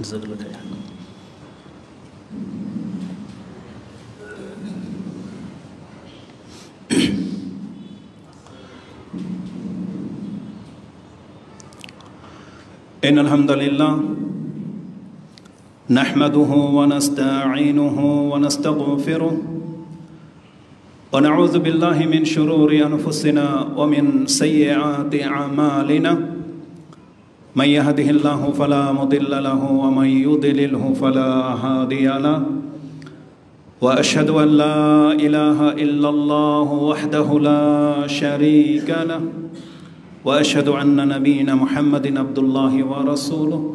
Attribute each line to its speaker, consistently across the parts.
Speaker 1: জাযাকাল্লাহু খাইরান। ইন্নাল হামদালিল্লাহ নাহমাদুহু ওয়া নাস্তাঈনুহু ওয়া নাস্তাগফিরুহ ওয়া নাউযু বিল্লাহি মিন শুরুরি আনফুসিনা ওয়া মিন সাইয়্যাতি আমালিনা মান ইয়াহদিহিল্লাহু ফালা মুদিল্লা লাহু ওয়া মান ইউদ্লিলহু ফালা হাদিয়া লাহু ওয়া আশহাদু আন লা ইলাহা ইল্লাল্লাহু ওয়াহদাহু লা শারীকা লাহু ওয়া আশহাদু আন্না নাবিয়্যানা মুহাম্মাদিন আবদুল্লাহি ওয়া রাসূলুহু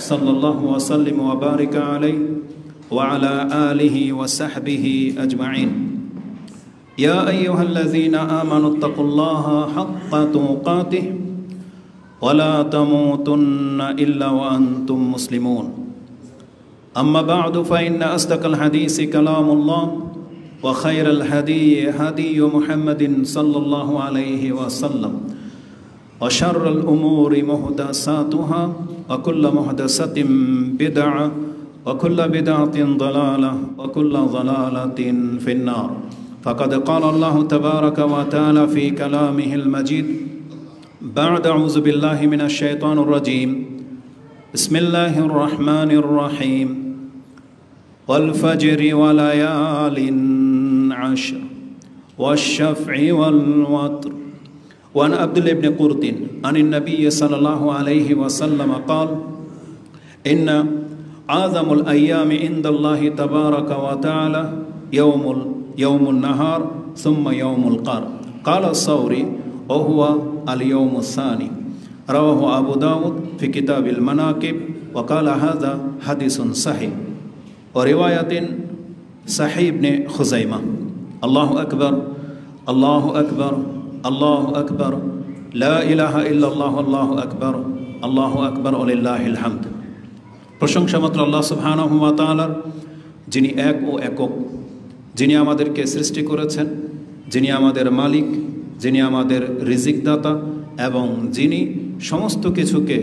Speaker 1: সাল্লাল্লাহু ওয়া সাল্লাম ওয়া বারাকা আলাইহি ওয়া আলা আলিহি ওয়া সাহবিহি আজমাইন। ইয়া আইয়ুহাল্লাযীনা আমানুত্তাকুল্লাহা হাক্কা তুকাতিহি ওয়া লা তামুতুন্না ইল্লা ওয়া আনতুম মুসলিমুন। আম্মা বা'দু ফাইন্না আসদাকাল হাদীসি কালামুল্লাহ ওয়া খায়রাল হাদীয়ি হাদিয়্যু মুহাম্মাদিন সাল্লাল্লাহু আলাইহি ওয়া সাল্লাম ওয়া শাররাল উমুরি মুহদাসাতুহা ওয়া কুল্লু মুহদাসাতিন বিদআহ ওয়া কুল্লু বিদআতিন দালালাহ ওয়া কুল্লু দালালাতিন ফিন-নার। ফাকাদ ক্বালা আল্লাহু তাবারাকা ওয়া তাআলা ফি কালামিহিল মাজিদ বা'দা আউযু বিল্লাহি মিনাশ শাইতানির রাজীম। বিসমিল্লাহির রাহমানির রাহিম। ওয়াল ফাজরি ওয়া লায়ালিন আশর ওয়াশ শাফঈ ওয়াল ওয়াতর। وعن عبد الله بن قرط عن النبي صلى الله عليه وسلم قال إن أعظم الأيام عند الله تبارك وتعالى يوم النهار ثم يوم القر. قال الثوري وهو اليوم الثاني. رواه أبو داود في كتاب المناقب وقال هذا حديث صحيح. ورواية صحيح بن خزيمة. الله أكبر الله أكبر আল্লাহু আকবার লা ইলাহা ইল্লাল্লাহ আল্লাহু আকবার ওয়ালিল্লাহিল হামদ। প্রশংসা মাত্র আল্লাহ সুবহানাহু ওয়া তাআলার, যিনি এক ও একক, যিনি আমাদেরকে সৃষ্টি করেছেন, যিনি আমাদের মালিক, যিনি আমাদের রিজিক দাতা এবং যিনি সমস্ত কিছুকে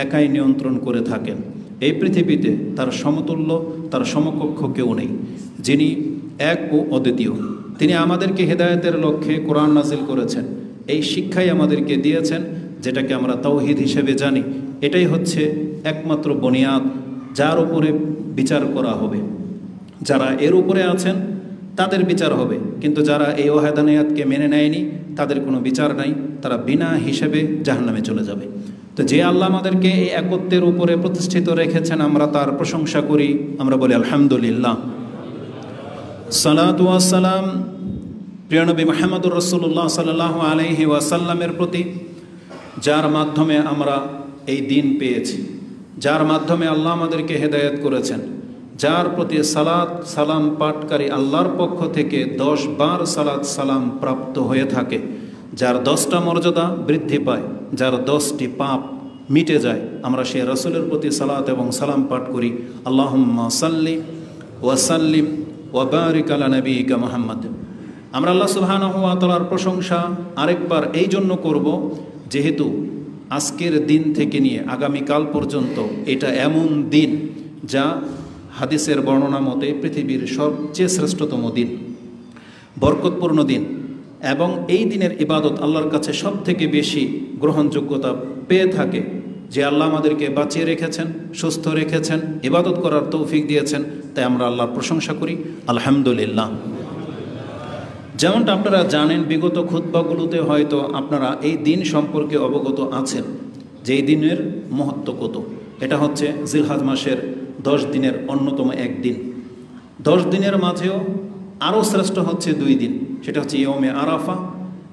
Speaker 1: একাই নিয়ন্ত্রণ করে থাকেন। এই পৃথিবীতে তার সমতুল্য, তার সমকক্ষ কেউ নেই, যিনি এক ও অদ্বিতীয়। তিনি আমাদেরকে হেদায়েতের লক্ষ্যে কোরআন নাজিল করেছেন, এই শিক্ষাই আমাদেরকে দিয়েছেন, যেটাকে আমরা তাওহীদ হিসেবে জানি। এটাই হচ্ছে একমাত্র বুনিয়াদ, যার উপরে বিচার করা হবে। যারা এর উপরে আছেন তাদের বিচার হবে, কিন্তু যারা এই ওয়াহদানিয়াতকে মেনে নেয়নি তাদের কোনো বিচার নাই, তারা বিনা হিসেবে জাহান্নামে চলে যাবে। তো যে আল্লাহ আমাদেরকে এই একত্বের উপরে প্রতিষ্ঠিত রেখেছেন, আমরা তার প্রশংসা করি, আমরা বলি আলহামদুলিল্লাহ। সালাতু ওয়াস সালাম প্রিয় নবী মুহাম্মদুর রাসূলুল্লাহ সাল্লাল্লাহু আলাইহি ওয়াসাল্লামের প্রতি, যার মাধ্যমে আমরা এই দিন পেয়েছি, যার মাধ্যমে আল্লাহ আমাদেরকে হেদায়েত করেছেন, যার প্রতি সালাত সালাম পাঠকারী আল্লাহর পক্ষ থেকে 10 বার সালাত সালাম প্রাপ্ত হয়ে থাকে, যার 10টা মর্যাদা বৃদ্ধি পায়, যার 10টি পাপ মিটে যায়, আমরা সেই রাসূলের প্রতি সালাত এবং সালাম পাঠ করি। আল্লাহুম্মা সাল্লি ওয়া সাল্লিম ওয়া বারিক আলা নবিয়িকা মুহাম্মদ। আমরা আল্লাহ সুবহানাহু ওয়া তাআলার প্রশংসা আরেকবার এই জন্য করব, যেহেতু আজকের দিন থেকে নিয়ে আগামীকাল পর্যন্ত এটা এমন দিন যা হাদিসের বর্ণনা মতে পৃথিবীর সবচেয়ে শ্রেষ্ঠতম দিন, বরকতপূর্ণ দিন, এবং এই দিনের ইবাদত আল্লাহর কাছে সব থেকে বেশি গ্রহণযোগ্যতা পেয়ে থাকে। যে আল্লাহ আমাদেরকে বাঁচিয়ে রেখেছেন, সুস্থ রেখেছেন, ইবাদত করার তৌফিক দিয়েছেন, তাই আমরা আল্লাহর প্রশংসা করি আলহামদুলিল্লাহ। যেমনটা আপনারা জানেন, বিগত খুতবাগুলোতে হয়তো আপনারা এই দিন সম্পর্কে অবগত আছেন যে এই দিনের মহত্ব কত। এটা হচ্ছে জিলহজ মাসের 10 দিনের অন্যতম এক দিন। 10 দিনের মাঝেও আরও শ্রেষ্ঠ হচ্ছে 2 দিন, সেটা হচ্ছে ইয়মে আরাফা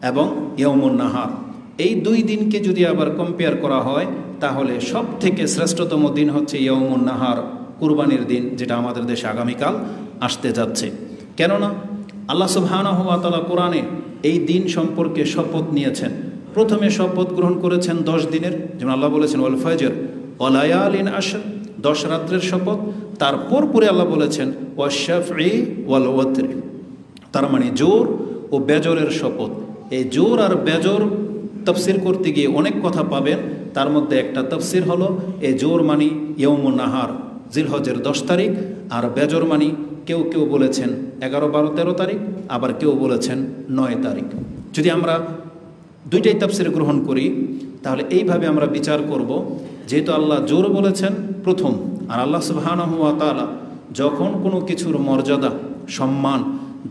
Speaker 1: এবং ইয়মুন নাহার। এই 2 দিনকে যদি আবার কম্পেয়ার করা হয়, তাহলে সব থেকে শ্রেষ্ঠতম দিন হচ্ছে ইয়মুন নাহার, কুরবানির দিন, যেটা আমাদের দেশে আগামীকাল আসতে যাচ্ছে। কেননা আল্লাহ সুবহানাহু ওয়া তাআলা কোরআনে এই দিন সম্পর্কে শপথ নিয়েছেন। প্রথমে শপথ গ্রহণ করেছেন 10 দিনের, যেমন আল্লাহ বলেছেন ওয়াল ফাজর ওয়া লায়ালিন আশর, 10 রাত্রের শপথ। তারপর পরে আল্লাহ বলেছেন ওয়াশ শাফঈ ওয়াল ওয়াতর, তার মানে জোর ও বেজরের শপথ। এই জোর আর বেজর তাফসীর করতে গিয়ে অনেক কথা পাবেন, তার মধ্যে একটা তাফসীর হলো এই জোর মানে ইয়মুন নাহার, জিলহজের 10 তারিখ, আর বেজর মানি কেউ কেউ বলেছেন 11, 12, 13 তারিখ, আবার কেউ বলেছেন 9 তারিখ। যদি আমরা দুইটাই তাফসীর গ্রহণ করি তাহলে এইভাবে আমরা বিচার করব, যেহেতু আল্লাহ জোর বলেছেন প্রথম, আর আল্লাহ সুবহানাহু ওয়া তাআলা যখন কোনো কিছুর মর্যাদা সম্মান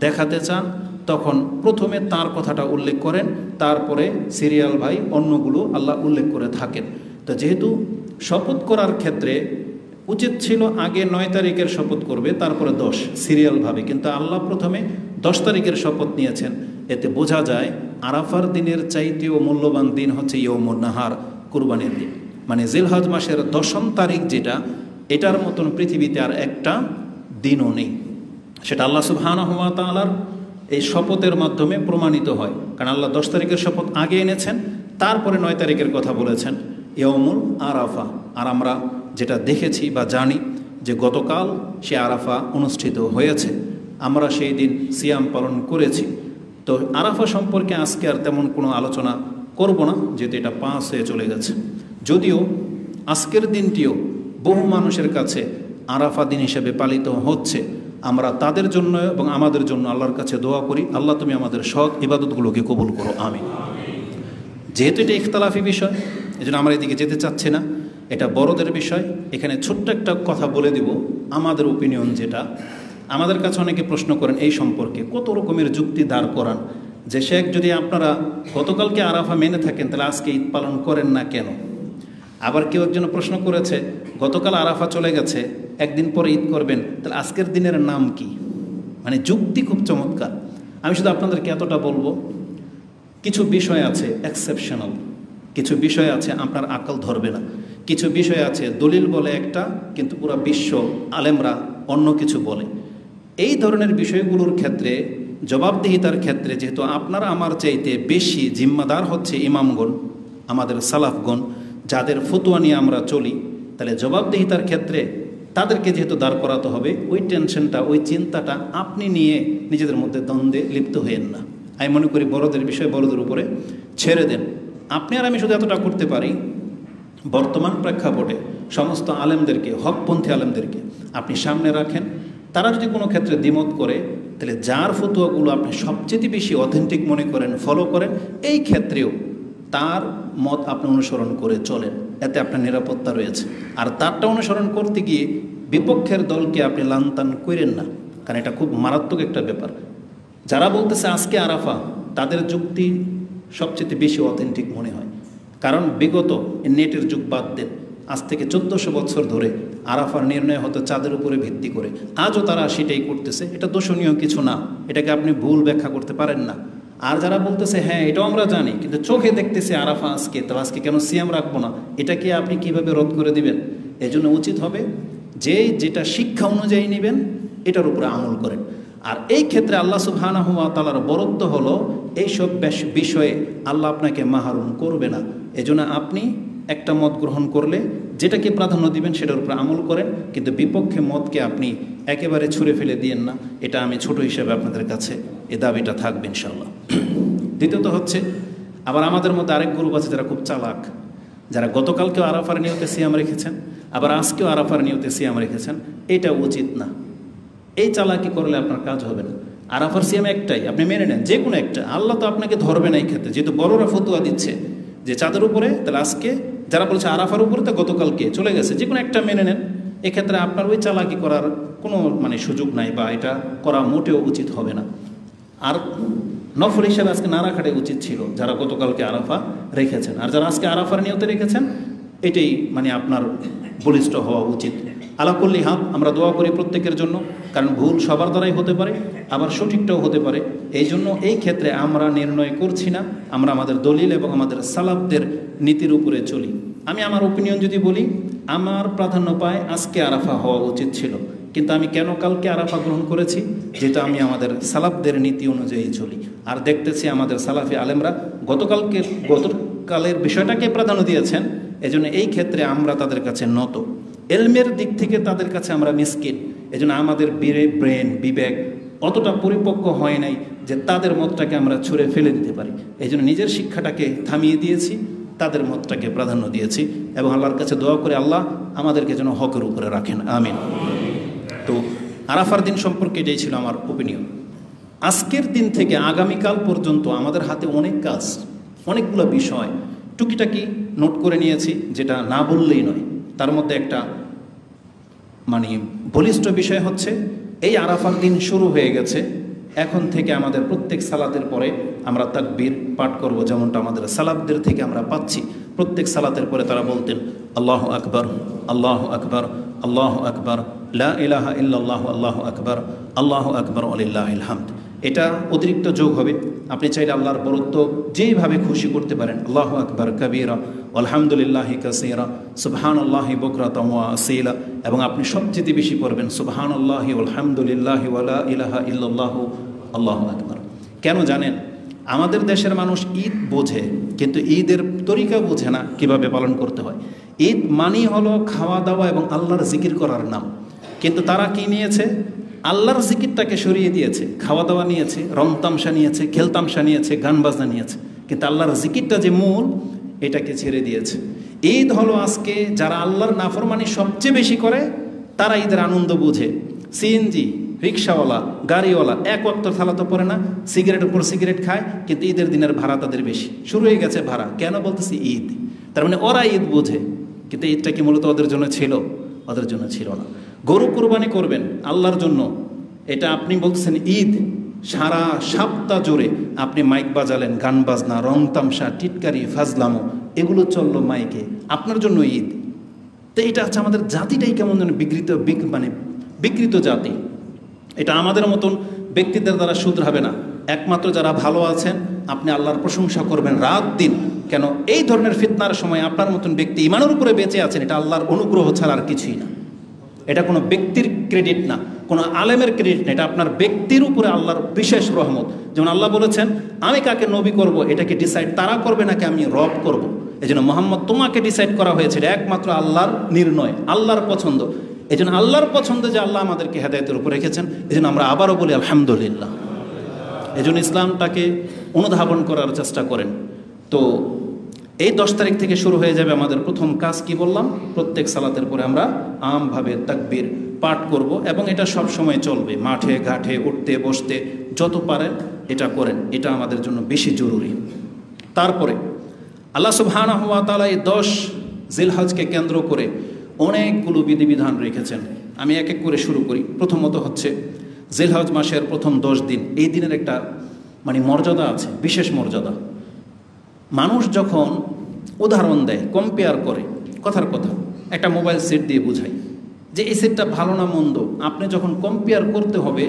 Speaker 1: দেখাতে চান তখন প্রথমে তার কথাটা উল্লেখ করেন, তারপরে সিরিয়াল ভাই অন্যগুলো আল্লাহ উল্লেখ করে থাকেন। তো যেহেতু শপথ করার ক্ষেত্রে উচিত ছিল আগে 9 তারিখের শপথ করবে, তারপরে 10 সিরিয়ালভাবে, কিন্তু আল্লাহ প্রথমে 10 তারিখের শপথ নিয়েছেন। এতে বোঝা যায় আরাফার দিনের চাইতেও মূল্যবান দিন হচ্ছে ইয়ৌমুন নাহার, কুরবানির দিন। মানে জিলহজ মাসের 10ম তারিখ যেটা, এটার মতন পৃথিবীতে আর একটা দিনও নেই। সেটা আল্লাহ সুবহানাহু ওয়া তাআলার এই শপথের মাধ্যমে প্রমাণিত হয়। কারণ আল্লাহ 10 তারিখের শপথ আগে এনেছেন, তারপরে 9 তারিখের কথা বলেছেন, ইয়ৌমুল আরাফা। আর আমরা যেটা দেখেছি বা জানি যে গতকাল সে আরাফা অনুষ্ঠিত হয়েছে, আমরা সেই দিন সিয়াম পালন করেছি। তো আরাফা সম্পর্কে আজকে আর তেমন কোনো আলোচনা করব না, যেহেতু এটা পাস হয়ে চলে গেছে। যদিও আজকের দিনটিও বহু মানুষের কাছে আরাফা দিন হিসেবে পালিত হচ্ছে। আমরা তাদের জন্য এবং আমাদের জন্য আল্লাহর কাছে দোয়া করি, আল্লাহ তুমি আমাদের সৎ ইবাদতগুলোকে কবুল করো, আমিন। যেহেতু এটা ইখতিলাফি বিষয়, এজন্য আমরা এদিকে যেতে চাচ্ছি না, এটা বড়দের বিষয়। এখানে ছোট্ট একটা কথা বলে দিব, আমাদের ওপিনিয়ন যেটা, আমাদের কাছে অনেকে প্রশ্ন করেন এই সম্পর্কে, কত রকমের যুক্তি দাঁড় করান যে শেখ যদি আপনারা গতকালকে আরাফা মেনে থাকেন তাহলে আজকে ঈদ পালন করেন না কেন? আবার কেউ একজন প্রশ্ন করেছে গতকাল আরাফা চলে গেছে, একদিন পরে ঈদ করবেন, তাহলে আজকের দিনের নাম কি? মানে যুক্তি খুব চমৎকার। আমি শুধু আপনাদেরকে এতটা বলবো, কিছু বিষয় আছে এক্সেপশনাল, কিছু বিষয় আছে আপনার আকল ধরবে না, কিছু বিষয় আছে দলিল বলে একটা কিন্তু পুরো বিশ্ব আলেমরা অন্য কিছু বলে। এই ধরনের বিষয়গুলোর ক্ষেত্রে জবাবদিহিতার ক্ষেত্রে যেহেতু আপনারা আমার চাইতে বেশি জিম্মাদার হচ্ছে ইমামগণ, আমাদের সালাফগণ, যাদের ফতোয়া নিয়ে আমরা চলি, তাহলে জবাবদিহিতার ক্ষেত্রে তাদেরকে যেহেতু দাঁড় করাতে হবে, ওই টেনশনটা, ওই চিন্তাটা আপনি নিয়ে নিজেদের মধ্যে দ্বন্দ্বে লিপ্ত হইয়েন না। আমি মনে করি বড়দের বিষয় বড়দের উপরে ছেড়ে দেন। আপনি আর আমি শুধু এতটা করতে পারি, বর্তমান প্রেক্ষাপটে সমস্ত আলেমদেরকে, হকপন্থী আলেমদেরকে আপনি সামনে রাখেন। তারা যদি কোনো ক্ষেত্রে দ্বিমত করে, তাহলে যার ফতোয়াগুলো আপনি সবচেয়ে বেশি অথেন্টিক মনে করেন, ফলো করেন, এই ক্ষেত্রেও তার মত আপনি অনুসরণ করে চলেন, এতে আপনার নিরাপত্তা রয়েছে। আর তারটা অনুসরণ করতে গিয়ে বিপক্ষের দলকে আপনি লানতান করেন না, কারণ এটা খুব মারাত্মক একটা ব্যাপার। যারা বলতেছে আজকে আরাফা, তাদের যুক্তি সবচেয়ে বেশি অথেন্টিক মনে হয়। কারণ বিগত নেটের যুগ বাদ দেন, আজ থেকে 1400 বছর ধরে আরাফার নির্ণয় হতো চাঁদের উপরে ভিত্তি করে। আজও তারা সেটাই করতেছে, এটা দোষণীয় কিছু না, এটাকে আপনি ভুল ব্যাখ্যা করতে পারেন না। আর যারা বলতেছে হ্যাঁ এটাও আমরা জানি, কিন্তু চোখে দেখতেছে আরাফা আজকে, তাহলে আজকে কেন সিয়াম রাখবো না, এটাকে আপনি কিভাবে রদ করে দিবেন? এই জন্য উচিত হবে যে যেটা শিক্ষা অনুযায়ী নেবেন এটার উপরে আমল করেন। আর এই ক্ষেত্রে আল্লাহ সুবহানাহু ওয়া তাআলার বরত্ব হলো এইসব বিষয়ে আল্লাহ আপনাকে মাহরুম করবে না। এজন্য আপনি একটা মত গ্রহণ করলে যেটাকে প্রাধান্য দিবেন সেটার উপর আমল করেন, কিন্তু বিপক্ষে মতকে আপনি একেবারে ছুঁড়ে ফেলে দিয়েন না। এটা আমি ছোট হিসেবে আপনাদের কাছে এ দাবিটা থাকবে ইনশাল্লাহ। দ্বিতীয়ত হচ্ছে, আবার আমাদের মধ্যে আরেক গ্রুপ আছে যারা খুব চালাক, যারা গতকালকেও আরাফার নিয়তে সিয়াম রেখেছেন, আবার আজকেও আরাফার নিয়তে সিয়াম রেখেছেন। এটা উচিত না। এই চালাকি করলে আপনার কাজ হবে না। আরাফার সিয়াম একটাই, আপনি মেনে নেন যে কোনো একটা, আল্লাহ তো আপনাকে ধরবে না এই ক্ষেত্রে। যেহেতু বড়রা ফতোয়া দিচ্ছে যে চাঁদের উপরে, তাহলে আজকে যারা বলছে আরাফার উপরে, তো গতকালকে চলে গেছে, যে কোনো একটা মেনে নেন। এক্ষেত্রে আপনার ওই চালাকি করার কোনো সুযোগ নাই, বা এটা করা মোটেও উচিত হবে না। আর নফল হিসাবে আজকে না রাখাটাই উচিত ছিল যারা গতকালকে আরাফা রেখেছেন। আর যারা আজকে আরাফার নিয়তে রেখেছেন, এটাই আপনার বলিষ্ঠ হওয়া উচিত। আলাকুল্লি হাল আমরা দোয়া করি প্রত্যেকের জন্য, কারণ ভুল সবার দ্বারাই হতে পারে, আবার সঠিকটাও হতে পারে। এই জন্য এই ক্ষেত্রে আমরা নির্ণয় করছি না, আমরা আমাদের দলিল এবং আমাদের সালাফদের নীতির উপরে চলি। আমি আমার ওপিনিয়ন যদি বলি, আমার প্রাধান্য পায় আজকে আরাফা হওয়া উচিত ছিল, কিন্তু আমি কেন কালকে আরাফা গ্রহণ করেছি? যেটা আমি আমাদের সালাফদের নীতি অনুযায়ী চলি। আর দেখতেছি আমাদের সালাফি আলেমরা গতকালের বিষয়টাকে প্রাধান্য দিয়েছেন, এজন্য এই ক্ষেত্রে আমরা তাদের কাছে নত। এলমের দিক থেকে তাদের কাছে আমরা মিসকিন, এজন্য আমাদের ব্রেন, বিবেক অতটা পরিপক্ক হয় নাই যে তাদের মতটাকে আমরা ছুঁড়ে ফেলে দিতে পারি। এই জন্য নিজের শিক্ষাটাকে থামিয়ে দিয়েছি, তাদের মতটাকে প্রাধান্য দিয়েছি এবং আল্লাহর কাছে দোয়া করে আল্লাহ আমাদেরকে যেন হকের উপরে রাখেন, আমিন। তো আরাফার দিন সম্পর্কে এটাই ছিল আমার ওপিনিয়ন। আজকের দিন থেকে আগামীকাল পর্যন্ত আমাদের হাতে অনেক কাজ, অনেকগুলো বিষয় টুকিটাকি নোট করে নিয়েছি, যেটা না বললেই নয়। তার মধ্যে একটা বলিষ্ঠ বিষয় হচ্ছে এই আরাফার দিন শুরু হয়ে গেছে, এখন থেকে আমাদের প্রত্যেক সালাতের পরে আমরা তাকবীর পাঠ করব, যেমনটা আমাদের সালাফদের থেকে আমরা পাচ্ছি। প্রত্যেক সালাতের পরে তারা বলতেন আল্লাহু আকবার, আল্লাহু আকবার, আল্লাহু আকবার, লা ইলাহা ইল্লাল্লাহু, আল্লাহু আকবার, আল্লাহু আকবার, ওয়ালিল্লাহিল হামদ। এটা অতিরিক্ত যোগ হবে। আপনি চাইলে আল্লাহর বরত্ব যেইভাবে খুশি করতে পারেন, আল্লাহু আকবার কাবীরা, আলহামদুলিল্লাহি কাসীরা, সুবহানাল্লাহি বুকরাতাম ওয়া আসীলা, এবং আপনি সবচেয়ে বেশি পড়বেন সুবহানাল্লাহি আলহামদুলিল্লাহি ওয়া লা ইলাহা ইল্লাল্লাহু, আল্লাহু আকবার। কেন জানেন? আমাদের দেশের মানুষ ঈদ বোঝে, কিন্তু ঈদের তরিকা বোঝে না কিভাবে পালন করতে হয়। ঈদ মানি হলো খাওয়া দাওয়া এবং আল্লাহর জিকির করার নাম, কিন্তু তারা কি নিয়েছে? আল্লাহর জিকিরটাকে সরিয়ে দিয়েছে, খাওয়া দাওয়া নিয়েছে, রংতামশা নিয়েছে, খেলতামশা নিয়েছে, গান বাজনা নিয়েছে, কিন্তু আল্লাহর জিকিরটা যে মূল, এটাকে ছেড়ে দিয়েছে। ঈদ হলো আজকে যারা আল্লাহর নাফরমানি সবচেয়ে বেশি করে তারা ঈদের আনন্দ বুঝে। সিএনজি রিক্সাওয়ালা, গাড়িওয়ালা এক ওয়াক্ত সালাত পড়ে না, সিগারেটের উপর সিগারেট খায়, কিন্তু ঈদের দিনের ভাড়া তাদের বেশি। শুরু হয়ে গেছে ভাড়া। কেন বলতেছি? ঈদ। তার মানে ওরা ঈদ বোঝে, কিন্তু ঈদটা কি মূলত ওদের জন্য ছিল? ওদের জন্য ছিল না। গরু কুরবানি করবেন আল্লাহর জন্য, এটা আপনি বলছেন ঈদ। সারা সপ্তাহ জুড়ে আপনি মাইক বাজালেন, গান বাজনা, রং তামসা, টিটকারি, ফাজলামো, এগুলো চললো মাইকে, আপনার জন্য ঈদ। তো এটা হচ্ছে আমাদের জাতিটাই কেমন যেন বিকৃত জাতি। এটা আমাদের মতন ব্যক্তিদের দ্বারা শুধরাবে না। একমাত্র যারা ভালো আছেন আপনি আল্লাহর প্রশংসা করবেন রাত দিন। কেন? এই ধরনের ফিতনার সময় আপনার মতন ব্যক্তি ইমানের উপরে বেঁচে আছেন, এটা আল্লাহর অনুগ্রহ ছাড়া আর কিছুই না। এটা কোনো ব্যক্তির ক্রেডিট না, কোনো আলেমের ক্রেডিট না, এটা আপনার ব্যক্তির উপরে আল্লাহর বিশেষ রহমত। যেমন আল্লাহ বলেছেন আমি কাকে নবী করব এটাকে ডিসাইড তারা করবে নাকি আমি রব করব। এই জন্য মোহাম্মদ তোমাকে ডিসাইড করা হয়েছে, একমাত্র আল্লাহর নির্ণয়, আল্লাহর পছন্দ। এই জন্য আল্লাহর পছন্দ যে আল্লাহ আমাদেরকে হেদায়েতের উপর রেখেছেন, এই জন্য আমরা আবারও বলি আলহামদুলিল্লাহ। এই জন্য ইসলামটাকে অনুধাবন করার চেষ্টা করেন। তো এই 10 তারিখ থেকে শুরু হয়ে যাবে আমাদের প্রথম কাজ। কি বললাম? প্রত্যেক সালাতের পরে আমরা আমভাবে তাকবীর পাঠ করব, এবং এটা সব সময় চলবে। মাঠে ঘাটে উঠতে বসতে যত পারেন এটা করেন, এটা আমাদের জন্য বেশি জরুরি। তারপরে আল্লাহ সুবহানাহু ওয়া তাআলা এই 10 জিলহজকে কেন্দ্র করে অনেকগুলো বিধিবিধান রেখেছেন। আমি এক এক করে শুরু করি। প্রথমত হচ্ছে জিলহজ মাসের প্রথম 10 দিন, এই দিনের একটা মর্যাদা আছে, বিশেষ মর্যাদা। মানুষ যখন উদাহরণ দেয়, কম্পেয়ার করে, কথার কথা একটা মোবাইল সেট দিয়ে বোঝায় যে এই সেটটা ভালো না মন্দ, আপনি যখন কম্পেয়ার করতে হবে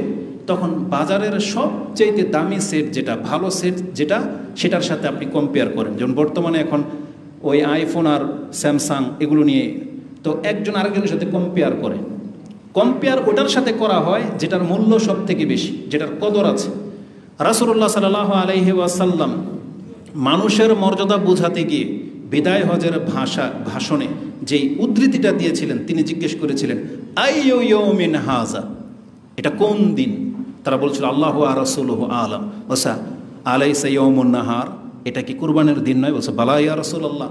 Speaker 1: তখন বাজারের সবচেয়ে দামি সেট যেটা, ভালো সেট যেটা, সেটার সাথে আপনি কম্পেয়ার করেন। যেমন বর্তমানে এখন ওই আইফোন আর স্যামসাং এগুলো নিয়ে তো একজন আরেকজনের সাথে কম্পেয়ার করে। কম্পেয়ার ওটার সাথে করা হয় যেটার মূল্য সব থেকে বেশি, যেটার কদর আছে। রাসূলুল্লাহ সাল্লাল্লাহু আলাইহি ওয়াসাল্লাম মানুষের মর্যাদা বোঝাতে গিয়ে বিদায় হজের ভাষণে যেই উদ্ধৃতিটা দিয়েছিলেন, তিনি জিজ্ঞেস করেছিলেন আইয়ু ইয়াউমিন হাযা, এটা কোন দিন? তারা বলছিল আল্লাহু ওয়া রাসূলুহু আলাম। ওসা আলাইসা ইয়াউমুন নাহার, এটা কি কুরবানির দিন নয়? বলছে বালা ইয়া রাসূলুল্লাহ।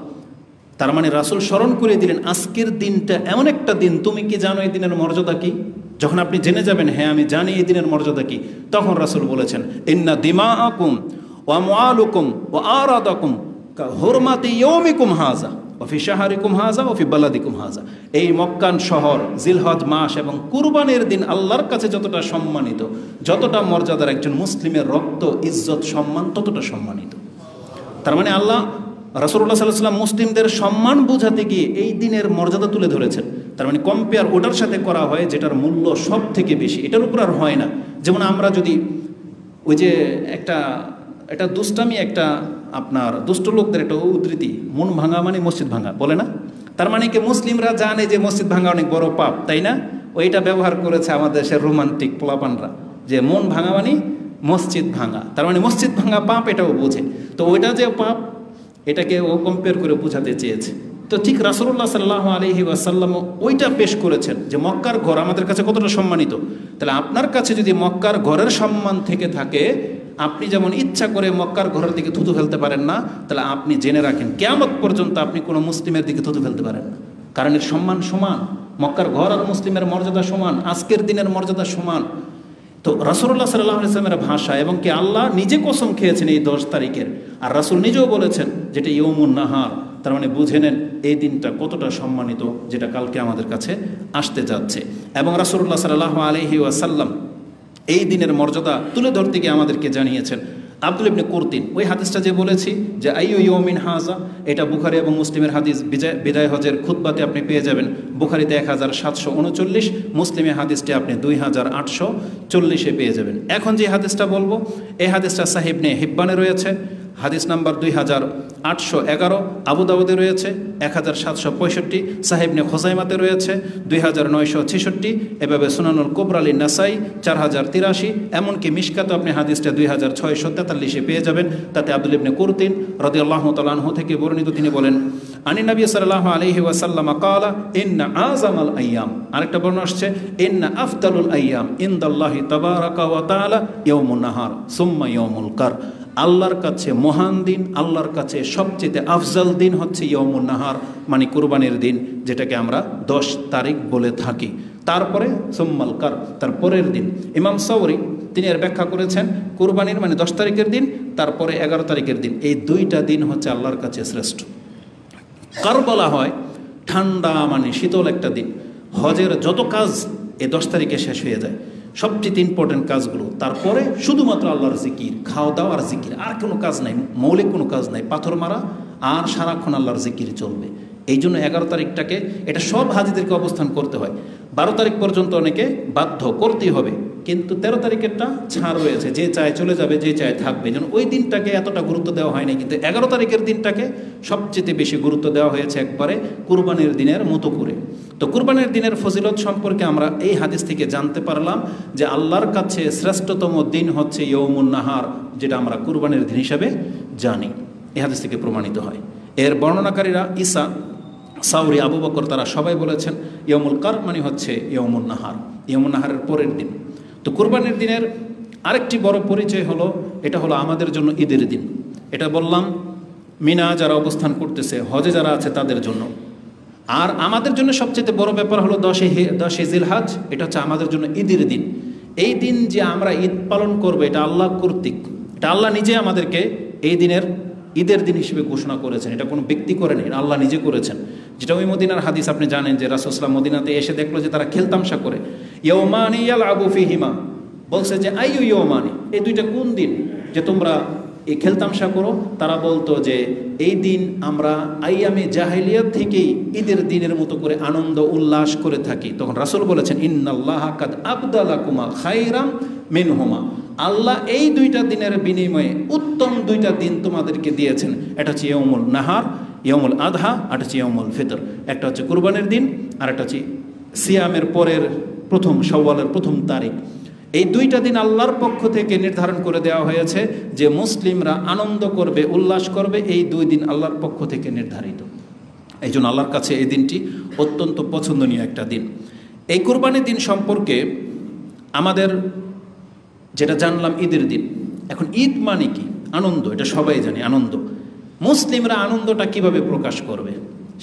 Speaker 1: তার মানে রাসূল স্মরণ করে দিলেন আজকের দিনটা এমন একটা দিন, তুমি কি জানো এই দিনের মর্যাদা কি? যখন আপনি জেনে যাবেন হ্যাঁ আমি জানি এই দিনের মর্যাদা কি, তখন রাসূল বলেছেন ইন্না দিমাআকুম ওয়া আমওয়ালুকুম ওয়া আরাদাকুম কাহুরমাতি ইয়াউমিকুম হাযা ওয়া ফি শাহরিকুম হাযা ওয়া ফি বালাদিকুম হাযা। এই মক্কান শহর, জিলহজ মাস এবং কুরবানির দিন আল্লাহর কাছে যতটা সম্মানিত, যতটা মর্যাদার, একজন মুসলিমের রক্ত, ইজ্জত, সম্মান ততটা সম্মানিত। তার মানে আল্লাহ রাসূলুল্লাহ সাল্লাল্লাহু আলাইহি ওয়াসাল্লাম মুসলিমদের সম্মান বোঝাতে গিয়ে এই দিনের মর্যাদা তুলে ধরেছেন। তার মানে কম্পেয়ার ওটার সাথে করা হয় যেটার মূল্য সব থেকে বেশি, এটার উপর আর হয় না। যেমন আমরা যদি ওই যে একটা দুষ্টামি, একটা আপনার দুষ্ট লোকদের একটা উদ্ধৃতি, মন ভাঙা মানে মসজিদ ভাঙা, বলে না? তার মানে কি মুসলিমরা জানে যে মসজিদ ভাঙা অনেক বড় পাপ, তাই না? ওইটা ব্যবহার করেছে আমাদের দেশের রোমান্টিক পোলাপানরা, যে মন ভাঙা মানে মসজিদ ভাঙা, তার মানে মসজিদ ভাঙা পাপ, এটাও বোঝে। তো ওইটা যে পাপ, এটাকে ও কম্পেয়ার করে বোঝাতে চেয়েছে। তো ঠিক রাসূলুল্লাহ সাল্লাল্লাহু আলাইহি ওয়াসাল্লাম ওইটা পেশ করেছেন যে মক্কার ঘর আমাদের কাছে কতটা সম্মানিত। তাহলে আপনার কাছে যদি মক্কার ঘরের সম্মান থেকে থাকে, আপনি যেমন ইচ্ছা করে মক্কার ঘরের দিকে থুতু ফেলতে পারেন না, তাহলে আপনি জেনে রাখেন কিয়ামত পর্যন্ত আপনি কোনো মুসলিমের দিকে থুতু ফেলতে পারেন না, কারণ এর সম্মান সমান। মক্কার ঘর আর মুসলিমের মর্যাদা সমান, আজকের দিনের মর্যাদা সমান। তো রাসূলুল্লাহ সাল্লাল্লাহু আলাইহি ওয়াসাল্লামের ভাষা, এবং কি আল্লাহ নিজে কসম খেয়েছেন এই 10 তারিখের, আর রাসূল নিজেও বলেছেন যেটা ইয়ৌমুন নাহার, তার মানে বুঝে নেন এই দিনটা কতটা সম্মানিত, যেটা কালকে আমাদের কাছে আসতে যাচ্ছে। এবং রাসূলুল্লাহ সাল্লাল্লাহু আলাইহি ওয়াসাল্লাম এই দিনের মর্যাদা তুলে ধরতে গিয়ে আমাদেরকে জানিয়েছেন। আব্দুল ইবনে কুরতিন, ওই হাদিসটা যে বলেছি যে আইয়ু ইয়াউমিন হাযা, এটা বুখারী এবং মুসলিমের হাদিস, বিদায় হজের খুতবাতে আপনি পেয়ে যাবেন। বুখারীতে 1739, মুসলিমে হাদিসটি আপনি 2840 পেয়ে যাবেন। এখন যে হাদিসটা বলবো, এই হাদিসটা সাহিহ ইবনে হিব্বানে রয়েছে, হাদিস নাম্বার 2811, আবু দাউদে রয়েছে 1765, সাহিহ ইবনে খুজাইমাতে রয়েছে 2966, এভাবে সুনানুল কুবরা লিন নাসাই 4083, এমনকি মিশকাতে আপনি হাদিসটা 2643 পেয়ে যাবেন। তাতে আব্দুল ইবনে কুরতিন রাদিয়াল্লাহু তাআলা আনহু থেকে বর্ণিত, তিনি বলেন আনি নবী সাল্লাল্লাহু আলাইহি ওয়াসাল্লাম ক্বালা ইন্না আযামাল আইয়াম, আরেকটা বর্ণনা আসছে ইন্না আফদালুল আইয়াম ইনদাল্লাহি তাবারাকা ওয়া তাআলা ইয়াউমুন নাহার সুম্মা ইয়াউমুল কার, আল্লাহর কাছে মহান দিন, আল্লাহর কাছে সবচেয়ে আফজাল দিন হচ্ছে ইয়াউমুন নাহার, মানে কুরবানির দিন, যেটাকে আমরা 10 তারিখ বলে থাকি। তারপরে সুম্মাল কার, তার পরের দিন। ইমাম সাওরি তিনি এর ব্যাখ্যা করেছেন কুরবানির মানে 10 তারিখের দিন, তারপরে 11 তারিখের দিন, এই 2টা দিন হচ্ছে আল্লাহর কাছে শ্রেষ্ঠ। কার বলা হয় ঠান্ডা মানে শীতল একটা দিন। হজের যত কাজ এই 10 তারিখে শেষ হয়ে যায়, সবচেয়ে ইম্পর্টেন্ট কাজগুলো। তারপরে শুধুমাত্র আল্লাহর জিকির, খাওয়া দাওয়া আর জিকির, আর কোনো কাজ নাই, মৌলিক কোনো কাজ নাই, পাথর মারা আর সারাক্ষণ আল্লাহর জিকির চলবে। এই জন্য 11 তারিখটাকে, এটা সব হাজিদেরকে অবস্থান করতে হয়। 12 তারিখ পর্যন্ত অনেকে বাধ্য করতেই হবে, কিন্তু 13 তারিখেরটা ছাড় রয়েছে, যে চায় চলে যাবে, যে চায় থাকবে। এই জন্য ওই দিনটাকে এতটা গুরুত্ব দেওয়া হয়নি, কিন্তু 11 তারিখের দিনটাকে সবচেয়ে বেশি গুরুত্ব দেওয়া হয়েছে, একবারে কুরবানির দিনের মতো করে। তো কুরবানির দিনের ফজিলত সম্পর্কে আমরা এই হাদিস থেকে জানতে পারলাম যে আল্লাহর কাছে শ্রেষ্ঠতম দিন হচ্ছে ইয়াউমুন নাহার, যেটা আমরা কুরবানির দিন হিসাবে জানি। এই হাদিস থেকে প্রমাণিত হয়। এর বর্ণনাকারীরা ঈসা, সাউরি, আবু বকর, তারা সবাই বলেছেন ইয়াউমুল কার মানে হচ্ছে ইয়াউমুন নাহার, ইয়াউমুন নাহারের পরের দিন। তো কুরবানির দিনের আরেকটি বড় পরিচয় হলো, এটা হলো আমাদের জন্য ঈদের দিন। এটা বললাম মিনা যারা অবস্থান করতেছে, হজে যারা আছে তাদের জন্য। আর আমাদের জন্য সবচেয়ে বড় ব্যাপার হলো 10 জিলহজ, এটা হচ্ছে আমাদের জন্য ঈদের দিন। এই দিন যে আমরা ঈদ পালন করবো, এটা আল্লাহ কর্তৃক, এটা আল্লাহ নিজে আমাদেরকে এই দিনের ঈদের দিন হিসেবে ঘোষণা করেছেন। এটা কোনো ব্যক্তি করেনি, আল্লাহ নিজে করেছেন। যেটা ওই মদিনার হাদিস আপনি জানেন যে রাসূল সাল্লাল্লাহু আলাইহি ওয়াসাল্লাম মদিনাতে এসে দেখলো যে তারা খেলতামশা করে। ইয়াউমানি ইয়ালআবু ফিহিমা, বলছে যে আইয়ু ইয়াউমানি, এই 2টা কোন দিন যে তোমরা এই খেলতামশা করো? তারা বলতো যে এই দিন আমরা আইয়ামে জাহেলিয়াত থেকেই ঈদের দিনের মতো করে আনন্দ উল্লাস করে থাকি। তখন রাসূল বলেছেন ইন্নাল্লাহা কাদ আবদালাকুমা খায়রাম মিনহুমা, আল্লাহ এই 2টা দিনের বিনিময়ে উত্তম 2টা দিন তোমাদেরকে দিয়েছেন। এটা হচ্ছে ইয়াউমুল নাহার, ইয়াউমুল আদহা, আর হচ্ছে ইয়াউমুল ফিতর। একটা হচ্ছে কুরবানির দিন, আর একটা হচ্ছে সিয়ামের পরের প্রথম শাওয়ালের 1ম তারিখ। এই 2টা দিন আল্লাহর পক্ষ থেকে নির্ধারণ করে দেওয়া হয়েছে যে মুসলিমরা আনন্দ করবে, উল্লাস করবে। এই 2 দিন আল্লাহর পক্ষ থেকে নির্ধারিত। এই জন্য আল্লাহর কাছে এই দিনটি অত্যন্ত পছন্দনীয় একটা দিন। এই কুরবানির দিন সম্পর্কে আমাদের যেটা জানলাম ঈদের দিন। এখন ঈদ মানে কি? আনন্দ, এটা সবাই জানে আনন্দ। মুসলিমরা আনন্দটা কিভাবে প্রকাশ করবে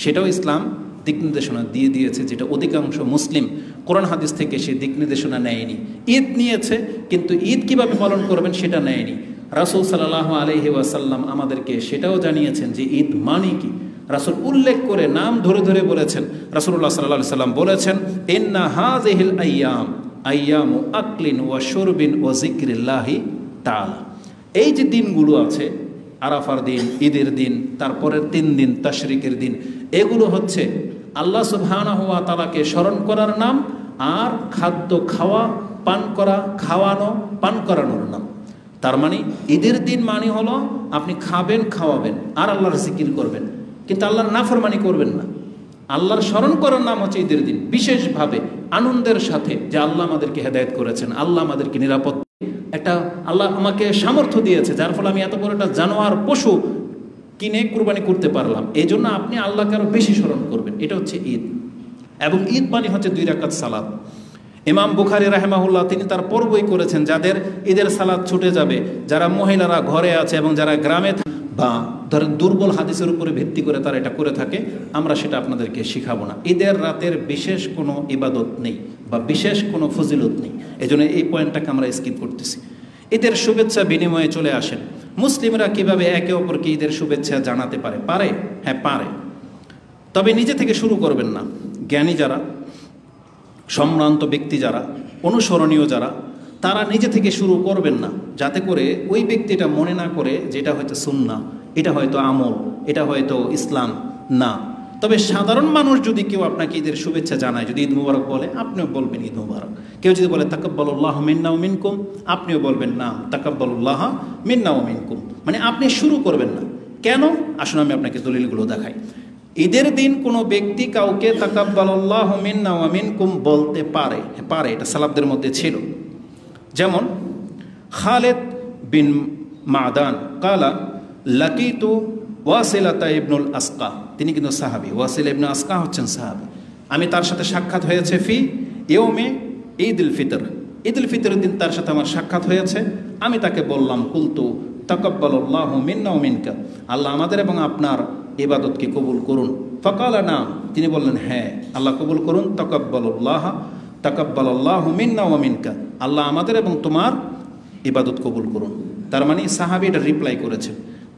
Speaker 1: সেটাও ইসলাম দিক নির্দেশনা দিয়ে দিয়েছে, যেটা অধিকাংশ মুসলিম কোরআন হাদিস থেকে সে দিক নির্দেশনা নেয়নি। ঈদ নিয়েছে, কিন্তু ঈদ কিভাবে পালন করবেন সেটা নেয়নি। রাসূল সাল্লাল্লাহু আলাইহি ওয়াসাল্লাম আমাদেরকে সেটাও জানিয়েছেন যে ঈদ মানে কি। রাসূল উল্লেখ করে নাম ধরে ধরে বলেছেন। রাসূলুল্লাহ সাল্লাল্লাহু আলাইহি ওয়াসাল্লাম বলেছেন ইন্না হাযিহিল আইয়াম আইয়ামু আকলিন ওয়া শুরবিন ওয়া যিকরিল্লাহি তাআলা। এই যে দিনগুলো আছে, আরাফার দিন, ঈদের দিন, তারপরের 3 দিন তাশরিকের দিন, এগুলো হচ্ছে আল্লাহ সুবহানাহু ওয়া তাআলাকে স্মরণ করার নাম, আর খাদ্য খাওয়া, পান করা, খাওয়ানো, পান করানোর নাম। তার মানে ঈদের দিন মানে হলো আপনি খাবেন, খাওয়াবেন, আর আল্লাহর জিকির করবেন, কিন্তু আল্লাহর নাফরমানি করবেন না। আল্লাহর স্মরণ করার নাম হচ্ছে ঈদের দিন, বিশেষভাবে আনন্দের সাথে যে আল্লাহ আমাদেরকে হেদায়েত করেছেন, আল্লাহ আমাদেরকে নিরাপদ, একটা আল্লাহ আমাকে সামর্থ্য দিয়েছে, যার ফলে আমি এত বড় একটা জানোয়ার পশু কিনে কুরবানি করতে পারলাম। এই জন্য আপনি আল্লাহকে আরো বেশি স্মরণ করবেন। এটা হচ্ছে ঈদ। এবং ঈদ মানে হচ্ছে 2 রাকাত সালাত। ইমাম বুখারী রাহিমাহুল্লাহ তিনি তার পর্বই করেছেন যাদের ঈদের সালাত ছুটে যাবে, যারা মহিলারা ঘরে আছে এবং যারা গ্রামে বা ধরেন দুর্বল হাদিসের উপরে ভিত্তি করে তারা এটা করে থাকে, আমরা সেটা আপনাদেরকে শিখাবো না। ঈদের রাতের বিশেষ কোনো ইবাদত নেই বা বিশেষ কোনো ফজিলত নেই, এজন্য এই পয়েন্টটাকে আমরা স্কিপ করতেছি। ঈদের শুভেচ্ছা বিনিময়ে চলে আসেন। মুসলিমরা কিভাবে একে অপরকে ঈদের শুভেচ্ছা জানাতে পারে? পারে, হ্যাঁ পারে, তবে নিজে থেকে শুরু করবেন না। জ্ঞানী যারা, সম্ভ্রান্ত ব্যক্তি যারা, অনুসরণীয় যারা, তারা নিজে থেকে শুরু করবেন না, যাতে করে ওই ব্যক্তিটা মনে না করে যে এটা হয়তো সুন্নাহ, এটা হয়তো আমল, এটা হয়তো ইসলাম না। তবে সাধারণ মানুষ যদি কেউ আপনাকে ঈদের শুভেচ্ছা জানায়, যদি ঈদ মুবারক বলে, আপনিও বলবেন ঈদ মুবারক। কেউ যদি বলে তাকাব্বালুল্লাহু মিন্না ওয়া মিনকুম, আপনিও বলবেন না তাকাব্বালুল্লাহ মিন্না ওয়া মিনকুম। মানে আপনি শুরু করবেন না। কেন? আসুন আমি আপনাকে দলিলগুলো দেখাই। ঈদের দিন কোনো ব্যক্তি কাউকে তাকাব্বালুল্লাহু মিন্না ওয়া মিনকুম বলতে পারে, পারে, এটা সালাফদের মধ্যে ছিল। যেমন খালিদ বিন মাদান কালা লাকিতু ওয়াসিলাতা ইবনুল আসকা, তিনি কিন্তু সাহাবী। ওয়াসিলা ইবনে আসকা হচ্ছেন সাহাবী। আমি তার সাথে সাক্ষাৎ হয়েছে ফি ইয়ৌমে ঈদ উল ফিতর, ঈদ উল ফিতরের দিন তার সাথে আমার সাক্ষাৎ হয়েছে। আমি তাকে বললাম কুলতু তাকাব্বালুল্লাহু মিন্না ওয়া মিনকা, আল্লাহ আমাদের এবং আপনার ইবাদতকে কবুল করুন। ফাকালা না, তিনি বললেন হ্যাঁ আল্লাহ কবুল করুন। তাকাব্বালুল্লাহু মিন্না ওয়া মিনকা, আল্লাহ আমাদের এবং তোমার ইবাদত কবুল করুন। তার মানে সাহাবী এটা রিপ্লাই করেছেন।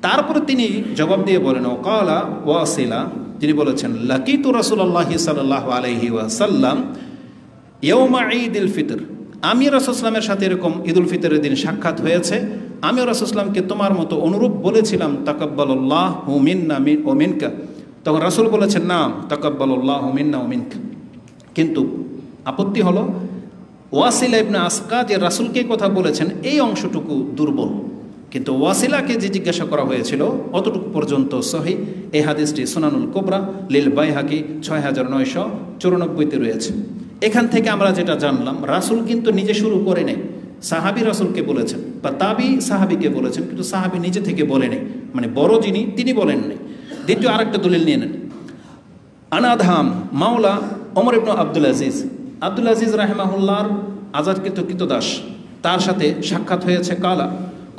Speaker 1: তারপরে তিনি জবাব দিয়ে বলেন ওয়াকালা ওয়াসিলা, তিনি বলেছেন লাকিতু রাসূলুল্লাহি সাল্লাল্লাহু আলাইহি ওয়াসাল্লাম ইয়াউমা ঈদুল ফিতর, আমি রাসূল সাল্লামের সাথে এরকম ঈদুল ফিতরের দিন সাক্ষাৎ হয়েছে। আমি রাসূল সাল্লামকে তোমার মতো অনুরূপ বলেছিলাম তাকাব্বালুল্লাহু মিন্না ওয়া মিনকা। তখন রাসূল বলেছেন নাম তাকাব্বালুল্লাহু মিন্না ওয়া মিনকা। কিন্তু আপত্তি হলো ওয়াসিলা ইবনে আসকা যে রাসূলকে কথা বলেছেন এই অংশটুকু দুর্বল, কিন্তু ওয়াসিলাকে যে জিজ্ঞাসা করা হয়েছিল অতটুকু পর্যন্ত সহিহ। এই হাদিসটি সুনানুল কুবরা লিল বাইহাকি 6994-তে রয়েছে। এখান থেকে আমরা যেটা জানলাম, রাসূল কিন্তু নিজে শুরু করে নেই, সাহাবী রাসূলকে বলেছেন বা তাবি সাহাবীকে বলেছেন, কিন্তু সাহাবী নিজে থেকে বলে নেই, মানে বড় যিনি তিনি বলেন নাই। দ্বিতীয় আরেকটা দলিল নিয়ে নেন। আনাধাম মাওলা ওমর ইবনে আব্দুল আজিজ, আব্দুল আজিজ রাহিমাহুল্লাহর আজাদকৃত কৃতদাস, তার সাথে সাক্ষাৎ হয়েছে। কালা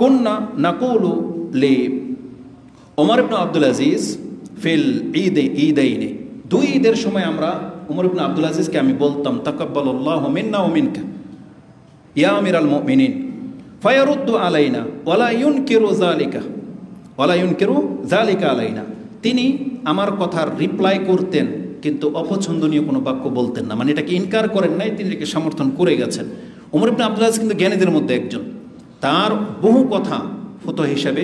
Speaker 1: কুন্না নাকুলু লি ওমর ইবনে আব্দুল আজিজ ফিল ঈদাইনে, দুই ঈদের সময় আমরা ওমর ইবনে আব্দুল আজিজকে আমি বলতাম তাকাব্বালুল্লাহু মিন্না ওয়া মিনকা ইয়া আমিরাল মুমিনিন, ফায়ারুদ্দু আলাইনা ওয়ালা ইউনকিরু যালিকা আলাইনা। তিনি আমার কথার রিপ্লাই করতেন, কিন্তু অপছন্দনীয় কোনো বাক্য বলতেন না, মানে এটাকে ইনকার করেন নাই, তিনি এটাকে সমর্থন করে গেছেন। ওমর ইবনে আব্দুল আজিজ কিন্তু জ্ঞানীদের মধ্যে একজন, তার বহু কথা ফতোয়া হিসাবে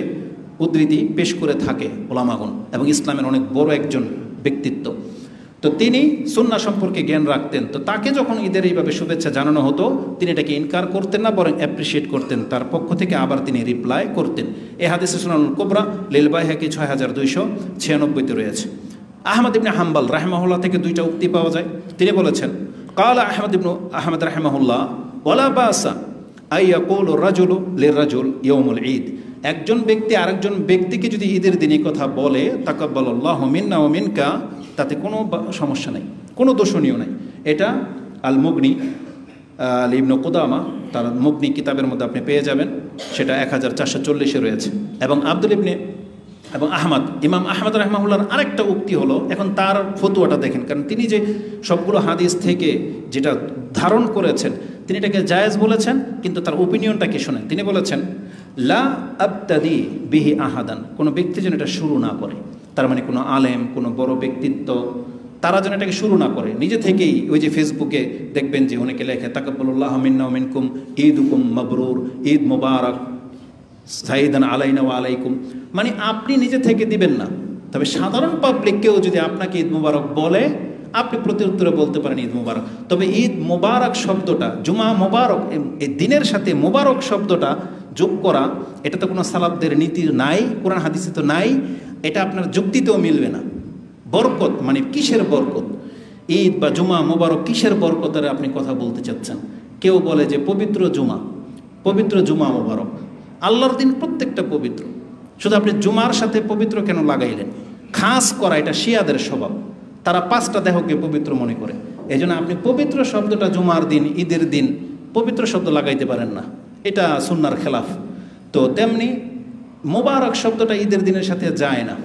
Speaker 1: উদ্ধৃতি পেশ করে থাকে ওলামাগণ, এবং ইসলামের অনেক বড় একজন ব্যক্তিত্ব। তো তিনি সুন্নাহ সম্পর্কে জ্ঞান রাখতেন। তো তাকে যখন ঈদের এইভাবে শুভেচ্ছা জানানো হতো, তিনি এটাকে ইনকার করতেন না, বরং অ্যাপ্রিসিয়েট করতেন, তার পক্ষ থেকে আবার তিনি রিপ্লাই করতেন। এই হাদিসে সুনানুল কুবরা লিল বাইহাকি 6296-তে রয়েছে। আহমদ ইবনে হাম্বল রাহিমাহুল্লাহ থেকে দুইটা উক্তি পাওয়া যায়। তিনি বলেছেন কালা আহমদ রাহিমাহুল্লাহ ওয়ালা বাসা আইয়াকুলু রাজুলু লিররাজুল ইয়াউমুল ঈদ, একজন ব্যক্তি আরেকজন ব্যক্তিকে যদি ঈদের দিনে কথা বলে তাকাব্বালুল্লাহু মিন্না ওয়া মিনকা, তাতে কোনো সমস্যা নাই, কোনো দোষণীয় নাই। এটা আল মুগনি ইবনে কুদামা, তার মুগনি কিতাবের মধ্যে আপনি পেয়ে যাবেন, সেটা 1440-এ রয়েছে। এবং ইমাম আহমদ রাহিমাহুল্লাহর আরেকটা উক্তি হলো, এখন তার ফতোয়াটা দেখেন, কারণ তিনি যে সবগুলো হাদিস থেকে যেটা ধারণ করেছেন, তিনি এটাকে জায়েজ বলেছেন, কিন্তু তার ওপিনিয়নটাকে শোনেন। তিনি বলেছেন লা আবতাদি বিহি আহাদান, কোনো ব্যক্তি যেন এটা শুরু না করে, তার মানে কোনো আলেম, কোনো বড় ব্যক্তিত্ব, তারা যেন এটাকে শুরু না করে নিজে থেকেই। ওই যে ফেসবুকে দেখবেন যে অনেকে লেখে তাকাব্বালুল্লাহু মিন্না ওয়া মিনকুম ঈদুকুম মাবরুর, ঈদ মুবারক সাইদান আলাইনা ওয়া আলাইকুম, মানে আপনি নিজে থেকে দিবেন না। তবে সাধারণ পাবলিককেও যদি আপনাকে ঈদ মুবারক বলে, আপনি প্রত্যুত্তরে বলতে পারেন ঈদ মুবারক। তবে ঈদ মুবারক শব্দটা, জুমা মুবারক, এই দিনের সাথে মুবারক শব্দটা যোগ করা, এটা তো কোনো সালাফদের নীতির নাই, কোরআন হাদিসে তো নাই, এটা আপনার যুক্তিতেও মিলবে না। বরকত মানে কিসের বরকত? ঈদ বা জুমা মুবারক কিসের বরকতের আপনি কথা বলতে চাচ্ছেন? কেউ বলে যে পবিত্র জুমা মুবারক, আল্লাহর দিন প্রত্যেকটা পবিত্র, শুধু আপনি জুমার সাথে পবিত্র কেন লাগাইলেন? খাস করা এটা শিয়াদের স্বভাব, তারা 5টা দেহকে পবিত্র মনে করে। এই জন্য আপনি পবিত্র শব্দটা জুমার দিন, ঈদের দিন পবিত্র শব্দ লাগাইতে পারেন না, এটা সুন্নার খেলাফ। তো তেমনি মোবারক শব্দটা ঈদের দিনের সাথে যায় না,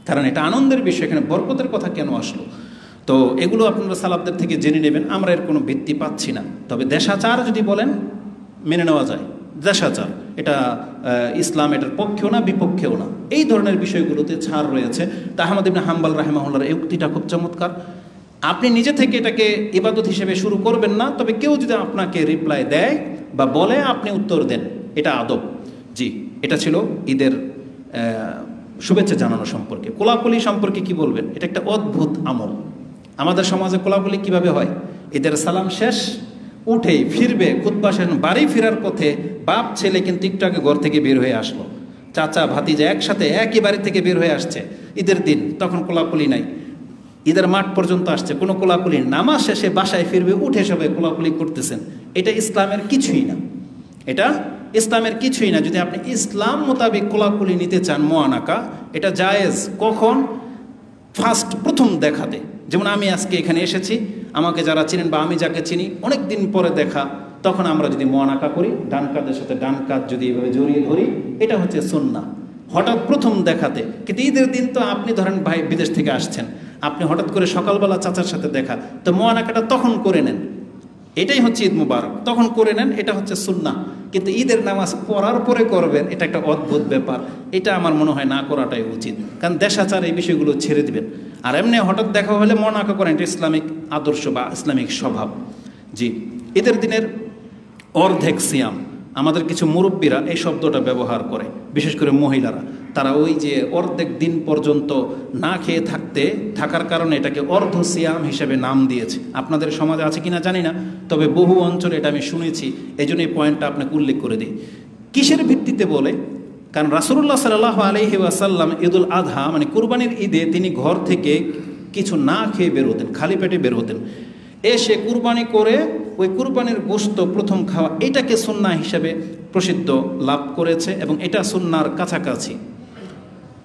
Speaker 1: কারণ এটা আনন্দের বিষয়, এখানে বরকতের কথা কেন আসলো। তো এগুলো আপনারা সালাফদের থেকে জেনে নেবেন, আমরা এর কোনো ভিত্তি পাচ্ছি না। তবে দেশাচার যদি বলেন মেনে নেওয়া যায়, দেশাচার এটা ইসলাম এটার পক্ষেও না বিপক্ষেও না, এই ধরনের বিষয়গুলোতে ছাড় রয়েছে। তা আহমদ ইবনে হাম্বল রাহিমাহুল্লাহর এই উক্তিটা খুব চমৎকার। আপনি নিজে থেকে এটাকে ইবাদত হিসেবে শুরু করবেন না, তবে কেউ যদি আপনাকে রিপ্লাই দেয় বা বলে আপনি উত্তর দেন, এটা আদব। জি, এটা ছিল ঈদের শুভেচ্ছা জানানো সম্পর্কে। কোলাকুলি সম্পর্কে কি বলবেন? এটা একটা অদ্ভুত আমল। আমাদের সমাজে কোলাকুলি কিভাবে হয়? ঈদের সালাম শেষ, উঠেই ফিরবে, খুতবা শেষ, বাড়ি ফেরার পথে বাপ ছেলে কিন্তু একটু আগে ঘর থেকে বের হয়ে আসলো, চাচা ভাতিজা একসাথে একই বাড়ি থেকে বের হয়ে আসছে ঈদের দিন, তখন কোলাকুলি নাই। ঈদের মাঠ পর্যন্ত আসছে, কোনো কোলাকুলি। নামাজ শেষে বাসায় ফিরবে, উঠে সবাই কোলাকুলি করতেছেন। এটা ইসলামের কিছুই না, এটা ইসলামের কিছুই না। যদি আপনি ইসলাম মোতাবেক কোলাকুলি নিতে চান, মুআনাকা, এটা জায়েজ। কখন? প্রথম দেখাতে। যেমন আমি আজকে এখানে এসেছি, আমাকে যারা চিনেন বা আমি যাকে চিনি অনেক দিন পরে দেখা, তখন আমরা যদি মুআনাকা করি, ডান কাঁধের সাথে ডান কাঁধ যদি এভাবে জড়িয়ে ধরি, এটা হচ্ছে সুন্নাহ। হঠাৎ প্রথম দেখাতে। কিন্তু ঈদের দিন তো আপনি ধরেন ভাই বিদেশ থেকে আসছেন, আপনি হঠাৎ করে সকালবেলা চাচার সাথে দেখা, তো মুআনাকাটা তখন করে নেন, এটাই হচ্ছে ঈদ মুবারক, তখন করে নেন, এটা হচ্ছে সুন্নাহ। কিন্তু ঈদের নামাজ পড়ার পরে করবেন, এটা একটা অদ্ভুত ব্যাপার। এটা আমার মনে হয় না করাটাই উচিত, কারণ দেশাচার এই বিষয়গুলো ছেড়ে দিবেন। আর এমনি হঠাৎ দেখা হলে মুআনাকা করেন, এটা ইসলামিক আদর্শ বা ইসলামিক স্বভাব। জি, ঈদের দিনের অর্ধেক সিয়াম, আমাদের কিছু মুরব্বীরা এই শব্দটা ব্যবহার করে, বিশেষ করে মহিলারা। তারা ওই যে অর্ধেক দিন পর্যন্ত না খেয়ে থাকার কারণে এটাকে অর্ধ সিয়াম হিসেবে নাম দিয়েছে। আপনাদের সমাজে আছে কিনা জানি না, তবে বহু অঞ্চলে এটা আমি শুনেছি। এই জন্য এই পয়েন্টটা আপনাকে উল্লেখ করে দিই। কিসের ভিত্তিতে বলে? কারণ রাসূলুল্লাহ সাল্লাল্লাহু আলাইহি ওয়াসাল্লাম ঈদুল আযহা মানে কুরবানির ঈদে তিনি ঘর থেকে কিছু না খেয়ে বের হতেন, খালি পেটে বের হতেন। এসে কুরবানি করে ওই কুরবানির গোশত প্রথম খাওয়া, এটাকে সুন্নাহ হিসেবে প্রসিদ্ধ লাভ করেছে এবং এটা সুন্নাহর কাছাকাছি।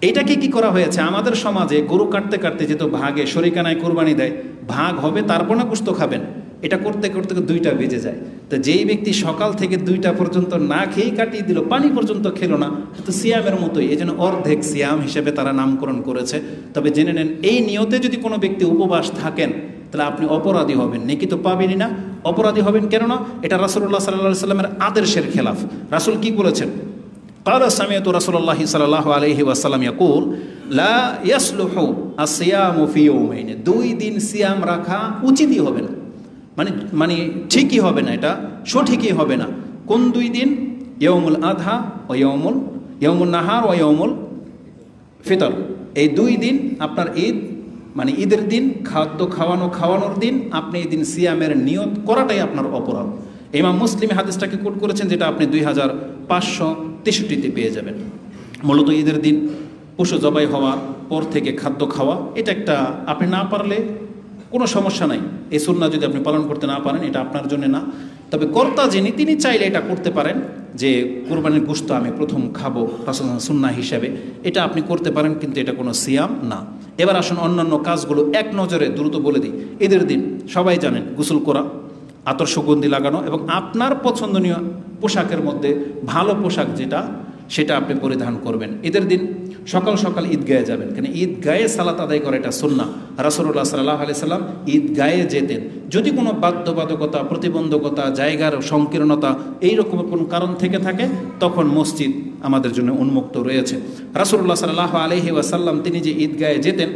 Speaker 1: এইটাকে কি করা হয়েছে আমাদের সমাজে? গরু কাটতে কাটতে যেহেতু ভাগে শরিকানায় কুরবানি দেয়, ভাগ হবে তারপর না গোশত খাবেন, এটা করতে করতে 2টা বেজে যায়। তো যেই ব্যক্তি সকাল থেকে 2টা পর্যন্ত না খেয়েই কাটিয়ে দিল, পানি পর্যন্ত খেলো না, তো সিয়ামের মতোই। এই জন্য অর্ধেক সিয়াম হিসেবে তারা নামকরণ করেছে। তবে জেনে নেন, এই নিয়তে যদি কোনো ব্যক্তি উপবাস থাকেন, তাহলে আপনি অপরাধী হবেন, নেকি তো পাবেনই না, অপরাধী হবেন। কেননা এটা রাসূলুল্লাহ সাল্লাল্লাহু আলাইহি ওয়াসাল্লামের আদর্শের খেলাফ। রাসূল কি বলেছেন? ক্বালা সামি'তু রাসূলুল্লাহ সাল্লাল্লাহু আলাইহি ওয়াসাল্লাম ইয়াকুল লা ইয়াসলুহু আসিয়ামু ফি ইয়াওমাইন। 2 দিন সিয়াম রাখা উচিতই হবে না, মানে ঠিকই হবে না, এটা সঠিকই হবে না। কোন 2 দিন? ইয়াউমুল আযহা ও ইয়াউমুন নাহার ও ইয়াউমুল ফিতর। এই 2 দিন আপনার ঈদ, মানে ঈদের দিন, খাদ্য খাওয়ানোর দিন, আপনি এই দিন সিয়ামের নিয়ত করাটাই আপনার অপরাধ। ইমাম মুসলিম হাদিসটাকে কোট করেছেন, যেটা আপনি 2563তে পেয়ে যাবেন। মূলত ঈদের দিন পশু জবাই হওয়ার পর থেকে খাদ্য খাওয়া, এটা একটা আপনি না পারলে কোনো সমস্যা নাই। এই সুন্নাহ যদি আপনি পালন করতে না পারেন, এটা আপনার জন্য না। তবে কর্তা যিনি, তিনি চাইলে এটা করতে পারেন, যে কুরবানির গোশত আমি প্রথম খাবো রাসূলুল্লাহ সুন্নাহ হিসাবে, এটা আপনি করতে পারেন, কিন্তু এটা কোনো সিয়াম না। এবার আসুন অন্যান্য কাজগুলো এক নজরে দ্রুত বলে দিই। ঈদের দিন সবাই জানেন গোসল করা, আতর সুগন্ধি লাগানো এবং আপনার পছন্দনীয় পোশাকের মধ্যে ভালো পোশাক যেটা, সেটা আপনি পরিধান করবেন। ঈদের দিন সকাল সকাল ঈদগাহে যাবেন, কারণ ঈদগাহে সালাত আদায় করা এটা সুন্নাহ। রাসূলুল্লাহ সাল্লাল্লাহু আলাইহি সাল্লাম ঈদগাহে যেতেন। যদি কোনো বাধ্যবাধকতা, প্রতিবন্ধকতা, জায়গার সংকীর্ণতা, এইরকম কোনো কারণ থেকে থাকে, তখন মসজিদ আমাদের জন্য উন্মুক্ত রয়েছে। রাসূলুল্লাহ সাল্লাল্লাহু আলাইহি ওয়াসাল্লাম তিনি যে ঈদগাহে যেতেন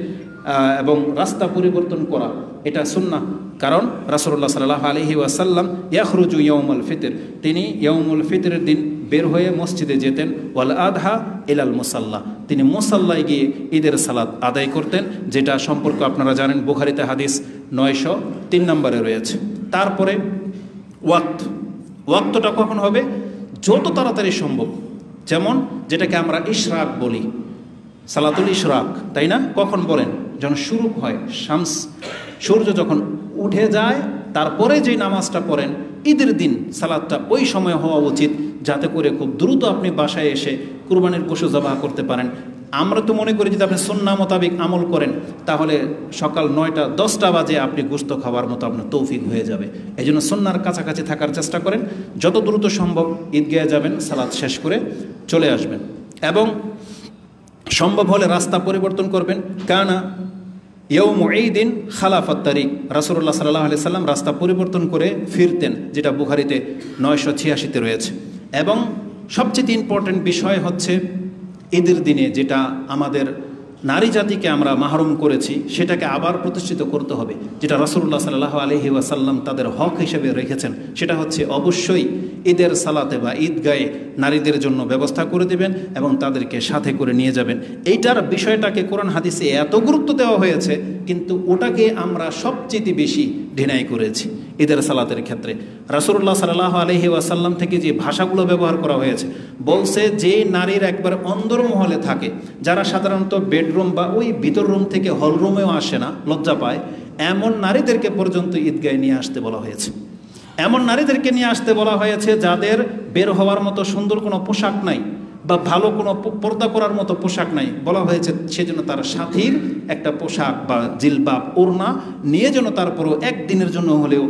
Speaker 1: এবং রাস্তা পরিবর্তন করা, এটা সুন্নাহ। কারণ রাসূলুল্লাহ সাল্লাল্লাহু আলাইহি ওয়াসাল্লাম ইয়াখরুজু ইয়াউমুল ফিতর, তিনি ইয়াউমুল ফিতরের দিন বের হয়ে মসজিদে যেতেন। ওয়াল আদহা ইলাল মুসাল্লা, তিনি মুসাল্লায় গিয়ে ঈদের সালাত আদায় করতেন, যেটা সম্পর্ক আপনারা জানেন, বুখারীতে হাদিস 903 নম্বরে রয়েছে। তারপরে ওয়াক্তটা কখন হবে? যত তাড়াতাড়ি সম্ভব। যেমন যেটাকে আমরা ইশরাক বলি, সালাতুল ইশরাক, তাই না? কখন বলেন? যখন শুরু হয়, সূর্য যখন উঠে যায়, তারপরে যে নামাজটা পড়েন ঈদের দিন, সালাতটা ওই সময় হওয়া উচিত, যাতে করে খুব দ্রুত আপনি বাসায় এসে কুরবানির পশু জবাহ করতে পারেন। আমরা তো মনে করি যদি আপনি সুন্নাহ মোতাবেক আমল করেন তাহলে সকাল 9টা 10টা বাজে আপনি গোশত খাওয়ার মতো আপনার তৌফিক হয়ে যাবে। এই জন্য সুন্নাহর কাছাকাছি থাকার চেষ্টা করেন, যত দ্রুত সম্ভব ঈদগাহে যাবেন, সালাত শেষ করে চলে আসবেন, এবং সম্ভব হলে রাস্তা পরিবর্তন করবেন। কানা ইয়ৌম ঈদিন খালাফাত তারিক, রাসূলুল্লাহ সাল্লাল্লাহু আলাইহি সাল্লাম রাস্তা পরিবর্তন করে ফিরতেন, যেটা বুখারীতে 986-তে রয়েছে। এবং সবচেয়ে ইম্পর্টেন্ট বিষয় হচ্ছে ঈদের দিনে যেটা আমাদের নারী জাতিকে আমরা মাহরুম করেছি সেটাকে আবার প্রতিষ্ঠিত করতে হবে, যেটা রাসূলুল্লাহ সাল্লাল্লাহু আলাইহি ওয়াসাল্লাম তাদের হক হিসেবে রেখেছেন। সেটা হচ্ছে অবশ্যই ঈদের সালাতে বা ঈদগাহে নারীদের জন্য ব্যবস্থা করে দেবেন এবং তাদেরকে সাথে করে নিয়ে যাবেন। এইটার বিষয়টাকে কোরআন হাদিসে এত গুরুত্ব দেওয়া হয়েছে, কিন্তু ওটাকে আমরা সবচেয়ে বেশি ডিনাই করেছি ঈদের সালাতের ক্ষেত্রে। রাসূলুল্লাহ সাল্লাল্লাহু আলাইহি ওয়াসাল্লাম থেকে যে ভাষাগুলো ব্যবহার করা হয়েছে, বলছে যে নারীর একবার অন্দরমহলে থাকে, যারা সাধারণত বেডরুম বা ওই ভিতর রুম থেকে হল রুমেও আসে না, লজ্জা পায়, এমন নারীদেরকে পর্যন্ত ঈদগাহে নিয়ে আসতে বলা হয়েছে। এমন নারীদেরকে নিয়ে আসতে বলা হয়েছে যাদের বের হওয়ার মতো সুন্দর কোনো পোশাক নাই বা ভালো কোনো পর্দা করার মতো পোশাক নাই, বলা হয়েছে সেজন্য তার সাথীর একটা পোশাক বা জিলবাব ওড়না নিয়ে যেন তারপরও একদিনের জন্য হলেও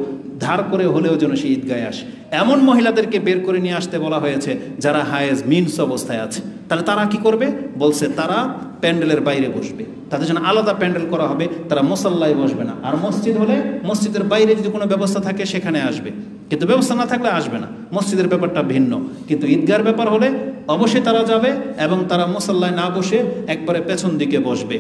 Speaker 1: ধার করে হলেও যেন সে ঈদগাহে আসে। এমন মহিলাদেরকে বের করে নিয়ে আসতে বলা হয়েছে যারা হায়েজ মিনস অবস্থায় আছে। তাহলে তারা কি করবে? বলছে তারা প্যান্ডেলের বাইরে বসবে, তাদের জন্য আলাদা প্যান্ডেল করা হবে, তারা মুসাল্লায় বসবে না। আর মসজিদ হলে মসজিদের বাইরে যদি কোনো ব্যবস্থা থাকে সেখানে আসবে, কিন্তু ব্যবস্থা না থাকলে আসবে না। মসজিদের ব্যাপারটা ভিন্ন, কিন্তু ঈদগাহের ব্যাপার হলে অবশ্যই তারা যাবে এবং তারা মুসাল্লায় না বসে একবারে পেছন দিকে বসবে।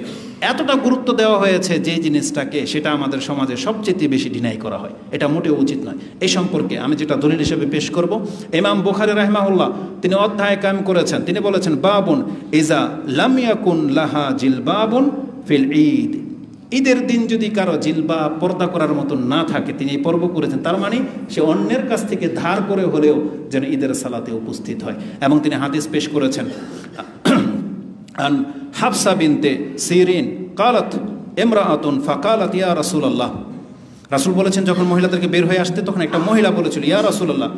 Speaker 1: এতটা গুরুত্ব দেওয়া হয়েছে যে জিনিসটাকে, সেটা আমাদের সমাজে সবচেয়ে বেশি ডিনাই করা হয়, এটা মোটেও উচিত নয়। এই সম্পর্কে আমি যেটা দলিল হিসেবে পেশ করব, ইমাম বুখারী রাহিমাহুল্লাহ তিনি অধ্যায় কায়েম করেছেন। তিনি বলেছেন বাবুন ইজা লাম ইয়াকুন লাহা জিলবাবুন ফিল ঈদ, ঈদের দিন যদি কারো জিলবাব পর্দা করার মতো না থাকে, তিনি এই পর্ব করেছেন, তার মানে সে অন্যের কাছ থেকে ধার করে হলেও যেন ঈদের সালাতে উপস্থিত হয়। এবং তিনি হাদিস পেশ করেছেন আন হাফসা বিনতে সিরিন কালাত ইমরাআতুন ফাকালাত ইয়া রাসূলুল্লাহ, রাসূল বলেছেন যখন মহিলাদেরকে বের হয়ে আসতে তখন একটা মহিলা বলেছিল, ইয়া রাসূলুল্লাহ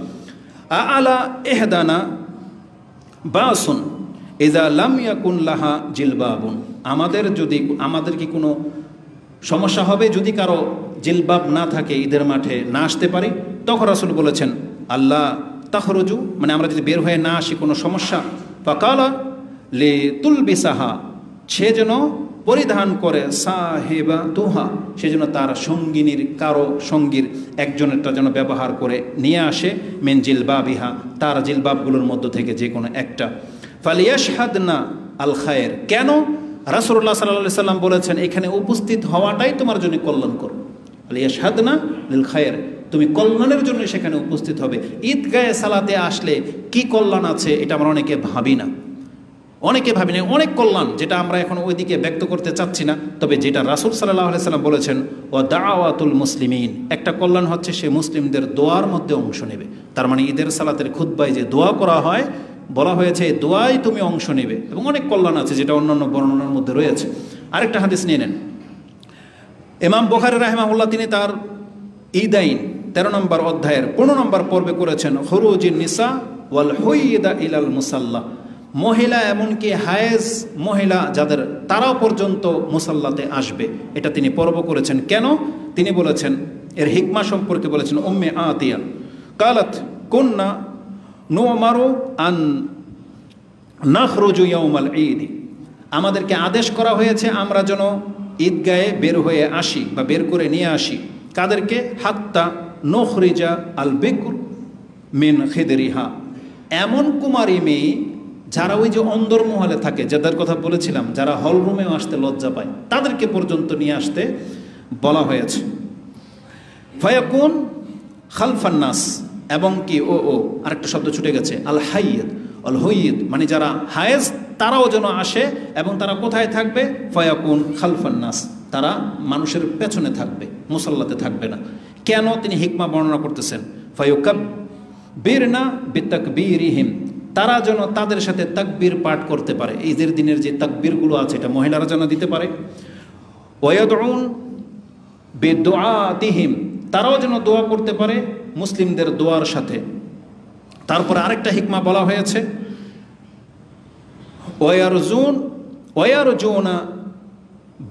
Speaker 1: আলা ইহদানা বাসুন ইযা লাম ইয়াকুন লাহা জিলবাবুন, আমাদের কি কোনো সমস্যা হবে যদি কারো জিলবাব না থাকে, ঈদের মাঠে না আসতে পারি? তখন রাসূল বলেছেন আল্লাহ তাখরুজু, মানে আমরা যদি বের হয়ে না আসি কোনো সমস্যা? ফাকালা লি তুলবিসাহা, সে যেন পরিধান করে, সাহেবা তুহা, সে যেন তার কারো সঙ্গীর একজনেরটা যেন ব্যবহার করে নিয়ে আসে, মিন জিলবাবিহা, তার জিলবাবগুলোর মধ্য থেকে যে কোনো একটা। ফালিয়াশহাদনা আল খায়ের, কেন? রাসূলুল্লাহ সাল্লাল্লাহু আলাইহি সাল্লাম বলেছেন এখানে উপস্থিত হওয়াটাই তোমার জন্য কল্যাণকর। ফালিয়াশহাদনা লিল খায়ের, তুমি কল্যাণের জন্য সেখানে উপস্থিত হবে। ঈদগাহে সালাতে আসলে কি কল্যাণ আছে এটা আমরা অনেকে ভাবি না, অনেক কল্যাণ যেটা আমরা এখন ওইদিকে ব্যক্ত করতে চাচ্ছি না। তবে যেটা রাসূল সাল্লাল্লাহু আলাইহি সাল্লাম বলেছেন ও দাওয়াতুল মুসলিমিন, একটা কল্যাণ হচ্ছে সে মুসলিমদের দোয়ার মধ্যে অংশ নেবে। তার মানে ঈদের সালাতের খুতবায় যে দোয়া করা হয়, বলা হয়েছে এই দোয়ায় তুমি অংশ নেবে, এবং অনেক কল্যাণ আছে যেটা অন্যান্য বর্ণনার মধ্যে রয়েছে। আরেকটা হাদিস নিয়ে নেন, ইমাম বুখারী রাহিমাহুল্লাহ তিনি তার ঈদাইন 13 নম্বর অধ্যায়ের 15 নম্বর পর্বে করেছেন খুরুজিন নিসা ওয়াল হুইদা ইলাল মুসাল্লা, মহিলা এমনকি হায়েজ মহিলা যাদের, তারাও পর্যন্ত মুসাল্লাতে আসবে, এটা তিনি পর্ব করেছেন। কেন? তিনি বলেছেন এর হিকমা সম্পর্কে বলেছেন, উম্মে আতিয়া কালাত কুন্না নুমারু আন নাখরুজু ইয়াউমাল ঈদ, আমাদেরকে আদেশ করা হয়েছে আমরা যেন ঈদগাহে বের হয়ে আসি বা বের করে নিয়ে আসি। কাদেরকে? হাত্তা নখরিজা আল বিকর মিন খিদরিহা, এমন কুমারী মেয়ে যারা ওই যে অন্দরমহলে থাকে, যাদের কথা বলেছিলাম, যারা হল রুমেও আসতে লজ্জা পায়, তাদেরকে পর্যন্ত নিয়ে আসতে বলা হয়েছে। ফায়াকুন খালফান নাস, এবং কি আরেকটা শব্দ ছুটে গেছে, আল হাইয়্যিদ আল হুইয়্যিদ, মানে যারা হায়েজ তারাও যেন আসে, এবং তারা কোথায় থাকবে? ফায়াকুন খালফান নাস, তারা মানুষের পেছনে থাকবে, মুসাল্লাতে থাকবে না। কেন? তিনি হিকমা বর্ণনা করতেছেন, ফায়ুকাব্বিরনা বিতাকবীরিহিম, তারা যেন তাদের সাথে তাকবীর পাঠ করতে পারে। ঈদের দিনের যে তাকবীরগুলো আছে এটা মহিলারা যেন দিতে পারে। ওয়ায়াদউন বিদুআতিহিম, তারাও যেন দোয়া করতে পারে মুসলিমদের দোয়ার সাথে। তারপরে আরেকটা হিকমা বলা হয়েছে, ওয়ারজুন ওয়ারজুনা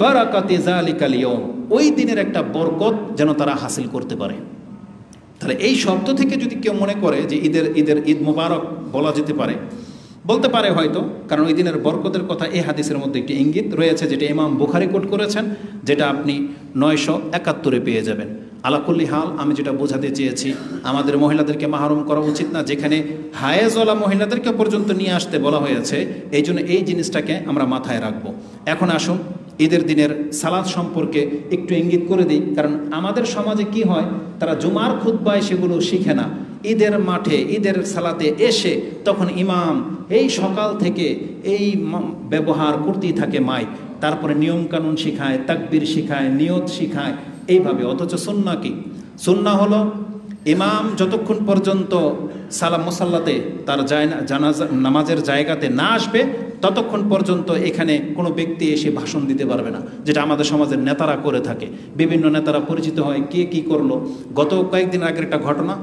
Speaker 1: বারাকাতি যালিকাল ইয়াউম, ওই দিনের একটা বরকত যেন তারা হাসিল করতে পারে। তাহলে এই শব্দ থেকে যদি কেউ মনে করে যে ঈদ মুবারক বলা যেতে পারে, বলতে পারে হয়তো, কারণ ওই দিনের বরকতের কথা এই হাদিসের মধ্যে একটি ইঙ্গিত রয়েছে, যেটা ইমাম বুখারী কোট করেছেন, যেটা আপনি 971-এ পেয়ে যাবেন। আলাকুল্লি হাল, আমি যেটা বোঝাতে চেয়েছি, আমাদের মহিলাদেরকে মাহরুম করা উচিত না, যেখানে হায়েজওয়ালা মহিলাদেরকে পর্যন্ত নিয়ে আসতে বলা হয়েছে। এই জন্য এই জিনিসটাকে আমরা মাথায় রাখবো। এখন আসুন ঈদের দিনের সালাত সম্পর্কে একটু ইঙ্গিত করে দিই, কারণ আমাদের সমাজে কি হয়, তারা জুমার খুতবায় সেগুলো শিখে না। ঈদের মাঠে ঈদের সালাতে এসে তখন ইমাম এই সকাল থেকে এই ব্যবহার করতেই থাকে মাইক, তারপরে নিয়মকানুন শিখায়, তাকবীর শিখায়, নিয়ত শিখায়, এইভাবে। অথচ সুন্নাহ কি? সুন্নাহ হলো ইমাম যতক্ষণ পর্যন্ত সালাম মুসাল্লাতে তার জানাজা নামাজের জায়গাতে না আসবে, ততক্ষণ পর্যন্ত এখানে কোনো ব্যক্তি এসে ভাষণ দিতে পারবে না, যেটা আমাদের সমাজের নেতারা করে থাকে। বিভিন্ন নেতারা পরিচিত হয় কে কী করলো। গত কয়েকদিন আগের একটা ঘটনা,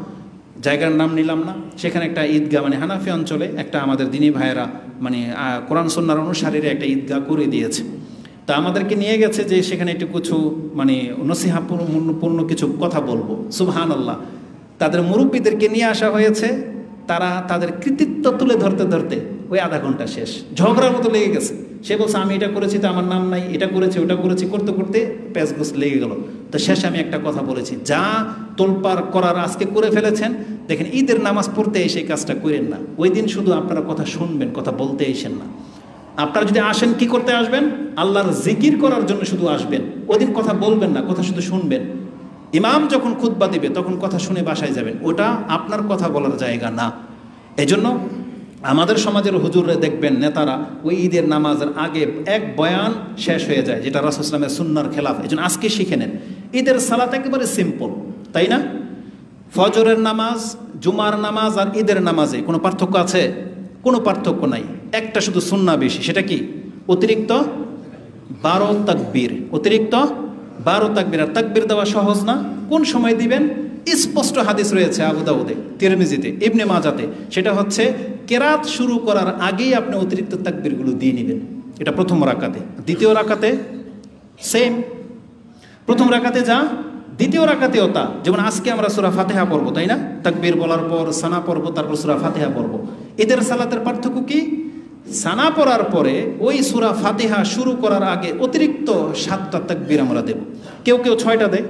Speaker 1: জায়গার নাম নিলাম না, সেখানে একটা ঈদগাহ, মানে হানাফি অঞ্চলে একটা আমাদের দিনী ভাইয়েরা, মানে কোরআন সুন্নাহর অনুসারীরা একটা ঈদগাহ করে দিয়েছে। তা আমাদেরকে নিয়ে গেছে যে সেখানে একটু কিছু মানে নসিহাপূর্ণ কিছু কথা বলবো। সুবহানাল্লাহ, তাদের মুরব্বীদেরকে নিয়ে আসা হয়েছে, তারা তাদের কৃতিত্ব তুলে ধরতে ধরতে ওই আধা ঘন্টা শেষ, ঝগড়ার মতো লেগে গেছে। সে বলছে আমি এটা করেছি তো আমার নাম নাই, এটা করেছি ওটা করেছি, করতে করতে প্যাচগোছ লেগে গেল। তো শেষে আমি একটা কথা বলেছি, যা তোলপাড় করার আজকে করে ফেলেছেন, দেখেন ঈদের নামাজ পড়তে এসে কাজটা করেন না। ওই দিন শুধু আপনারা কথা শুনবেন, কথা বলতে এসেন না। আপনারা যদি আসেন কি করতে আসবেন? আল্লাহর জিকির করার জন্য শুধু আসবেন। ওই দিন কথা বলবেন না, কথা শুধু শুনবেন। ইমাম যখন খুতবা দিবে তখন কথা শুনে বাসায় যাবেন, ওটা আপনার কথা বলার জায়গা না। এজন্য আমাদের সমাজের হুজুররা দেখবেন নেতারা ওই ঈদের নামাজের আগে এক বয়ান শেষ হয়ে যায়, যেটা রাসূল সাল্লাল্লাহু আলাইহি ওয়াসাল্লামের সুন্নাহর খেলাফ। এজন্য আজকে শিখে নেন, ঈদের সালাত একেবারে সিম্পল, তাই না? ফজরের নামাজ, জুমার নামাজ আর ঈদের নামাজে কোনো পার্থক্য আছে? কোনো পার্থক্য নাই। একটা শুধু সুন্নাহ বেশি, সেটা কি? অতিরিক্ত 12 তাকবীর, অতিরিক্ত 12 তাকবীর। আর তাকবীর দেওয়া সহজ না। কোন সময় দিবেন? স্পষ্ট হাদিস রয়েছে আবু দাউদে, তিরমিজিতে, ইবনে মাজাতে। সেটা হচ্ছে কেরাত শুরু করার আগেই আপনি অতিরিক্ত তাকবীরগুলো দিয়ে নেবেন। এটা প্রথম রাকাতে। দ্বিতীয় রাকাতে সেম, প্রথম রাকাতে যা, দ্বিতীয় রাকাতেও তা। যেমন আজকে আমরা সূরা ফাতিহা পড়ব, তাই না? তাকবীর বলার পর সানা পড়ব, তারপর সূরা ফাতিহা পড়ব। ঈদের সালাতের পার্থক্য কি? সানা পড়ার পরে ওই সূরা ফাতিহা শুরু করার আগে অতিরিক্ত 7টা তাকবীর আমরা দেব। কেউ কেউ 6টা দেয়,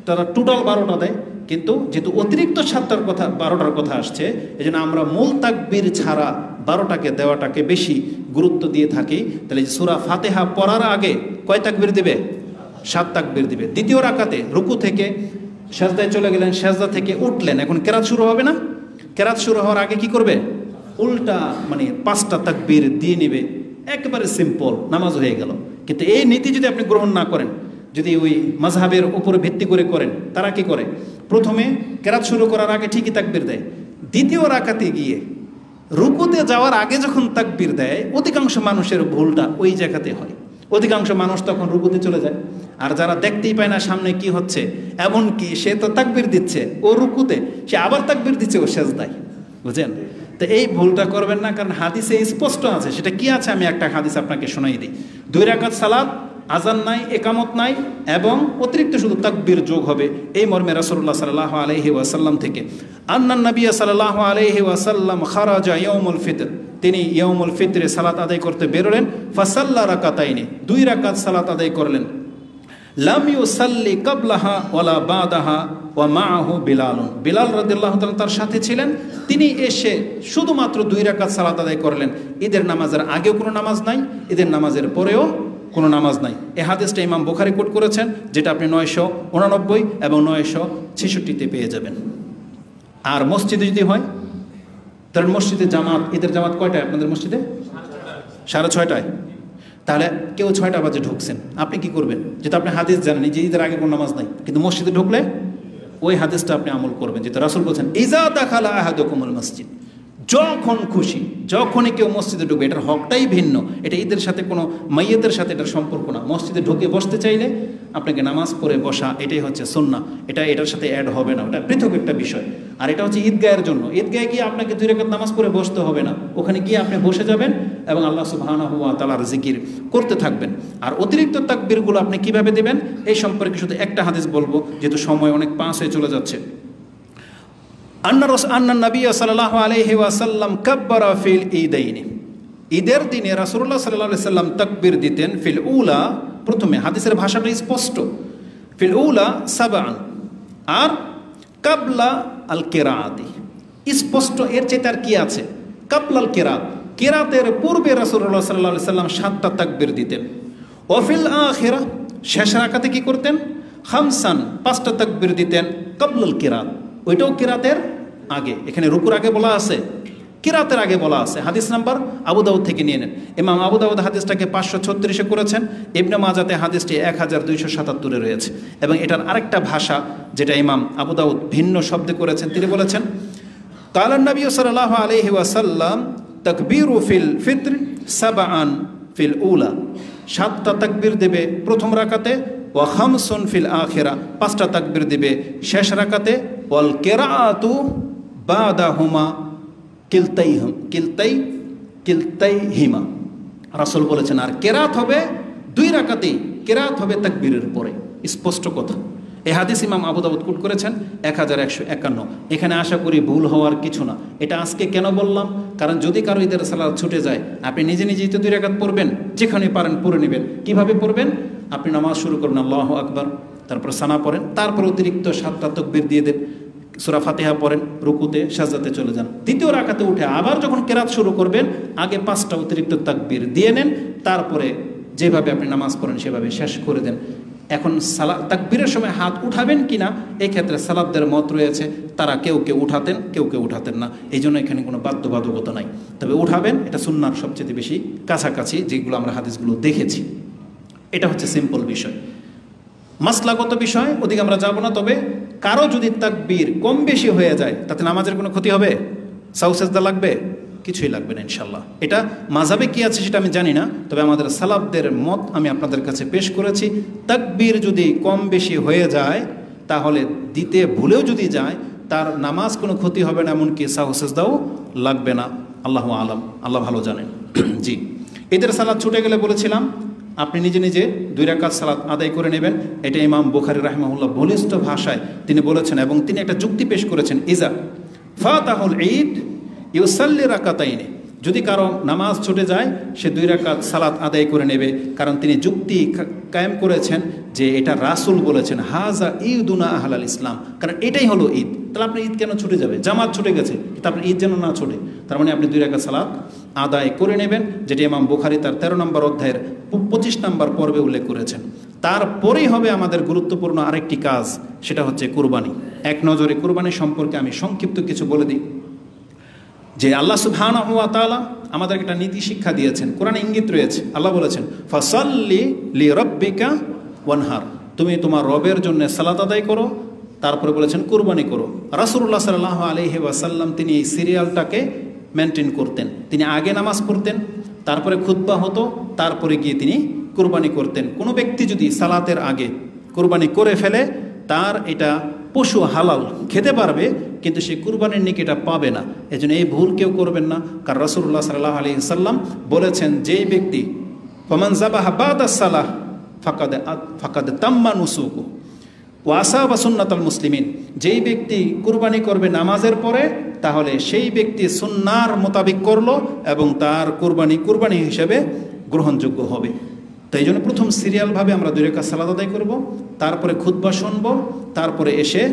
Speaker 1: তারা টোটাল 12টা দেয়। কিন্তু যেহেতু অতিরিক্ত 7টার কথা, 12টার কথা আসছে, এই জন্য আমরা মূল তাকবীর ছাড়া 12টাকে দেওয়াটাকে বেশি গুরুত্ব দিয়ে থাকি। তাহলে সূরা ফাতিহা পড়ার আগে কয় তাকবীর দিবে? 7 তাকবীর দিবে। দ্বিতীয় রাকাতে রুকু থেকে সেজদায় চলে গেলেন, সেজদা থেকে উঠলেন, এখন কেরাত শুরু হবে না? কেরাত শুরু হওয়ার আগে কি করবে? উল্টা মানে 5টা তাকবীর দিয়ে নেবে। একেবারে সিম্পল, নামাজ হয়ে গেল। কিন্তু এই নীতি যদি আপনি গ্রহণ না করেন, যদি ওই মাযহাবের উপরে ভিত্তি করে করেন, তারা কি করে? প্রথমে কেরাত শুরু করার আগে ঠিকই তাকবীর দেয়, দ্বিতীয় রাকাতে গিয়ে রুকুতে যাওয়ার আগে যখন তাকবীর দেয়, অধিকাংশ মানুষের ভুলটা ওই জায়গাতে হয়। অধিকাংশ মানুষ তখন রুকুতে চলে যায়, আর যারা দেখতেই পায় না সামনে কি হচ্ছে, এমনকি সে তো তাকবীর দিচ্ছে ও রুকুতে, সে আবার তাকবীর দিচ্ছে ও সেজদায়, বুঝেন? তো এই ভুলটা করবেন না, কারণ হাদিসে স্পষ্ট আছে। সেটা কি আছে আমি একটা হাদিস আপনাকে শোনাই দিই। 2 রাকাত সালাত, আজান নাই, একামত নাই, এবং অতিরিক্ত শুধু তাকবীর যোগ হবে। এই মর্মে রাসূলুল্লাহ সাল্লাল্লাহু আলাইহি ওয়াসাল্লাম থেকে, আন্নান নবী সাল্লাল্লাহু আলাইহি ওয়াসাল্লাম খারাজা ইয়াউমুল ফিতর, তিনি ইয়াউমুল ফিতরে সালাত আদায় করতে বেরোলেন। ফাসাল্লা রাকাতাইনি, 2 রাকাত সালাত আদায় করলেন। লাম ইউসাল্লি ক্বাবলাহা ওয়ালা বাদাহা ওয়া মাআহু বিলাল, বিলাল রাদিয়াল্লাহু তাআলা তার সাথে ছিলেন। তিনি এসে শুধুমাত্র 2 রাকাত সালাত আদায় করলেন। ঈদের নামাজের আগেও কোনো নামাজ নাই, ঈদের নামাজের পরেও কোনো নামাজ নাই। এই হাদিসটা ইমাম বুখারী কোট করেছেন, যেটা আপনি 989 এবং 966-তে পেয়ে যাবেন। আর মসজিদে যদি হয়, তাহলে মসজিদে জামাত, ঈদের জামাত কয়টায় আপনাদের মসজিদে? 6:30টায়। তাহলে কেউ 6টা বাজে ঢুকছেন, আপনি কি করবেন? যেটা আপনি হাদিস জানেন যে ঈদের আগে কোনো নামাজ নাই, কিন্তু মসজিদে ঢুকলে ওই হাদিসটা আপনি আমল করবেন, যেটা রাসূল বলছেন ইজা দাখালা আহাদুকুমুল মসজিদ, যখন খুশি যখনই কেউ মসজিদে ঢুকবে, এটার হকটাই ভিন্ন। এটা ঈদের সাথে কোনো মাইয়াতের সাথে এটার সম্পর্ক না। মসজিদে ঢুকে বসতে চাইলে আপনাকে নামাজ পড়ে বসা, এটাই হচ্ছে সুন্নাহ। এটার সাথে অ্যাড হবে না, ওটা পৃথক একটা বিষয়। আর এটা হচ্ছে ঈদগাহের জন্য। ঈদগাহে গিয়ে আপনাকে 2 রাকাত নামাজ পড়ে বসতে হবে না, ওখানে গিয়ে আপনি বসে যাবেন এবং আল্লাহ সুবহানাহু ওয়া তাআলার জিকির করতে থাকবেন। আর অতিরিক্ত তাকবীরগুলো আপনি কিভাবে দেবেন এই সম্পর্কে শুধু একটা হাদিস বলবো, যেহেতু সময় অনেক পাস হয়ে চলে যাচ্ছে। আন্না নবী সাল্লাল্লাহু আলাইহি ওয়াসাল্লাম কাব্বারা ফিল ঈদাইনি, ঈদের দিনে রাসূলুল্লাহ সাল্লাল্লাহু আলাইহি সাল্লাম তাকবীর দিতেন। ফিল উলা, প্রথমে, হাদিসের ভাষাটা স্পষ্ট, ফিল উলা সাবআন, আর কাবলা আল কিরাআতি, স্পষ্ট। এর চেয়ে তার কি আছে? কাবলাল কিরাত, কিরাতের পূর্বে রাসূলুল্লাহ সাল্লাল্লাহু আলাইহি সাল্লাম 7টা তাকবীর দিতেন। ওয়াফিল আখিরা, শেষ রাকাতে কি করতেন? খামসান, 5টা তাকবীর দিতেন। কাবলাল কিরাত, ওইটাও কিরাতের আগে। এখানে রুকুর আগে বলা আছে, কিরাতের আগে বলা আছে। হাদিস নাম্বার আবু দাউদ থেকে নিয়ে নেন। ইমাম আবু দাউদ হাদিসটাকে 536-এ করেছেন, ইবনে মাজাতে হাদিসটি 1277-এ রয়েছে। এবং এটার আরেকটা ভাষা যেটা ইমাম আবু দাউদ ভিন্ন শব্দে করেছেন, তিনি বলেছেন কালান নবী সাল্লাল্লাহু আলাইহি ওয়াসাল্লাম তাকবীরু ফিল ফিত্র সাবআন ফিল উলা, 7টা তাকবীর দেবে প্রথম রাকাতে, ওয়া খামসুন ফিল আখিরা, 5টা তাকবীর দিবে শেষ রাকাতে, ওয়াল কিরাআতু বাদাহুমা কিলতাইহিমা, রাসূল বলেছেন। আর কেরাত হবে 2 রাকাতেই, কেরাত হবে তাকবীরের পরে। স্পষ্ট কথা। এই হাদিস ইমাম আবু দাউদ কোট করেছেন 1151। এখানে আশা করি ভুল হওয়ার কিছু না। এটা আজকে কেন বললাম? কারণ যদি কারো ঈদের সালাত ছুটে যায়, আপনি নিজে নিজেই তো 2 রাকাত পড়বেন, যেখানে পারেন পড়ে নেবেন। কিভাবে পড়বেন? আপনি নামাজ শুরু করবেন আল্লাহু আকবার, তারপর সানা পড়েন, তারপর অতিরিক্ত 7টা তাকবীর দিয়ে দেন, সূরা ফাতিহা পড়েন, রুকুতে সাজদাতে চলে যান। দ্বিতীয় রাকাতে উঠে আবার যখন কেরাত শুরু করবেন, আগে 5টা অতিরিক্ত তাকবীর দিয়ে নেন, তারপরে যেভাবে আপনি নামাজ পড়েন সেভাবে শেষ করে দেন। এখন তাকবীরের সময় হাত উঠাবেন কিনা, এই ক্ষেত্রে সালাফদের মত রয়েছে। তারা কেউ কেউ উঠাতেন, কেউ কেউ উঠাতেন না। এই জন্য এখানে কোনো বাধ্যবাধকতা নাই, তবে উঠাবেন। এটা সুন্নাহর সবচেয়ে বেশি কাছাকাছি, যেগুলো আমরা হাদিসগুলো দেখেছি। এটা হচ্ছে সিম্পল বিষয়, মাসলাগত বিষয়, ওদিকে আমরা যাব না। তবে কারো যদি তাকবীর কম বেশি হয়ে যায়, তাতে নামাজের কোনো ক্ষতি হবে? সাউ সেজদা লাগবে? কিছুই লাগবে না ইনশাল্লাহ। এটা মাযহাবে কি আছে সেটা আমি জানি না, তবে আমাদের সালাফদের মত আমি আপনাদের কাছে পেশ করেছি। তাকবীর যদি কম বেশি হয়ে যায়, তাহলে দিতে ভুলেও যদি যায়, তার নামাজ কোনো ক্ষতি হবে না, এমনকি সাউ সেজদাও লাগবে না। আল্লাহু আলাম, আল্লাহ ভালো জানেন। জি, ঈদের সালাত ছুটে গেলে বলেছিলাম আপনি নিজে নিজে 2 রাকাত সালাত আদায় করে নেবেন। এটা ইমাম বুখারী রাহিমাহুল্লাহ বলিষ্ঠ ভাষায় তিনি বলেছেন, এবং তিনি একটা যুক্তি পেশ করেছেন। ইজা ফাতাহুল ঈদ ইউসাল্লি রাকাতাইনি, যদি কারো নামাজ ছুটে যায় সে 2 রাকাত সালাত আদায় করে নেবে। কারণ তিনি যুক্তি কায়েম করেছেন যে এটা রাসূল বলেছেন, হাজা ঈদুনা আহলাল ইসলাম, কারণ এটাই হলো ঈদ। তাহলে আপনার ঈদ কেন ছুটে যাবে? জামাত ছুটে গেছে, কিন্তু আপনার ঈদ যেন না ছুটে। তার মানে আপনি 2 রাকাত সালাত আদায় করে নেবেন, যেটি ইমাম বুখারী তার 13 নম্বর অধ্যায়ের 25 নম্বর পর্বে উল্লেখ করেছেন। তারপরেই হবে আমাদের গুরুত্বপূর্ণ আরেকটি কাজ, সেটা হচ্ছে কুরবানি। এক নজরে কুরবানি সম্পর্কে আমি সংক্ষিপ্ত কিছু বলে দিই। যে আল্লাহ সুবহানাহু ওয়া তাআলা আমাদেরকে একটা নীতি শিক্ষা দিয়েছেন, কোরআনে ইঙ্গিত রয়েছে। আল্লাহ বলেছেন ফাসাল্লি লিরাব্বিকা ওয়ানহার, তুমি তোমার রবের জন্য সালাত আদায় করো। তারপরে বলেছেন কুরবানি করো। রাসূলুল্লাহ সাল্লাল্লাহু আলাইহি ওয়াসাল্লাম তিনি এই সিরিয়ালটাকে মেনটেন করতেন। তিনি আগে নামাজ পড়তেন, তারপরে খুতবা হতো, তারপরে গিয়ে তিনি কুরবানি করতেন। কোনো ব্যক্তি যদি সালাতের আগে কুরবানি করে ফেলে, তার এটা পশু হালাল, খেতে পারবে, কিন্তু সে কুরবানির নেকি এটা পাবে না। এজন্য এই ভুল কেউ করবেন না। কারণ রাসূলুল্লাহ সাল্লাল্লাহু আলাইহি ওয়াসাল্লাম বলেছেন, যেই ব্যক্তি ফামান যাবাহা বাদাস সালাহ ফাকাদ তাম্মা নুসুকু ওয়া আসাবা সুন্নাতাল মুসলিমিন, যেই ব্যক্তি কুরবানি করবে নামাজের পরে, তাহলে সেই ব্যক্তি সুন্নাহর মোতাবেক করলো এবং তার কুরবানি হিসেবে গ্রহণযোগ্য হবে। তো এই জন্য প্রথম সিরিয়ালভাবে আমরা 2 রাকাত সালাত আদায় করব, তারপরে খুতবা শুনব, তারপরে এসে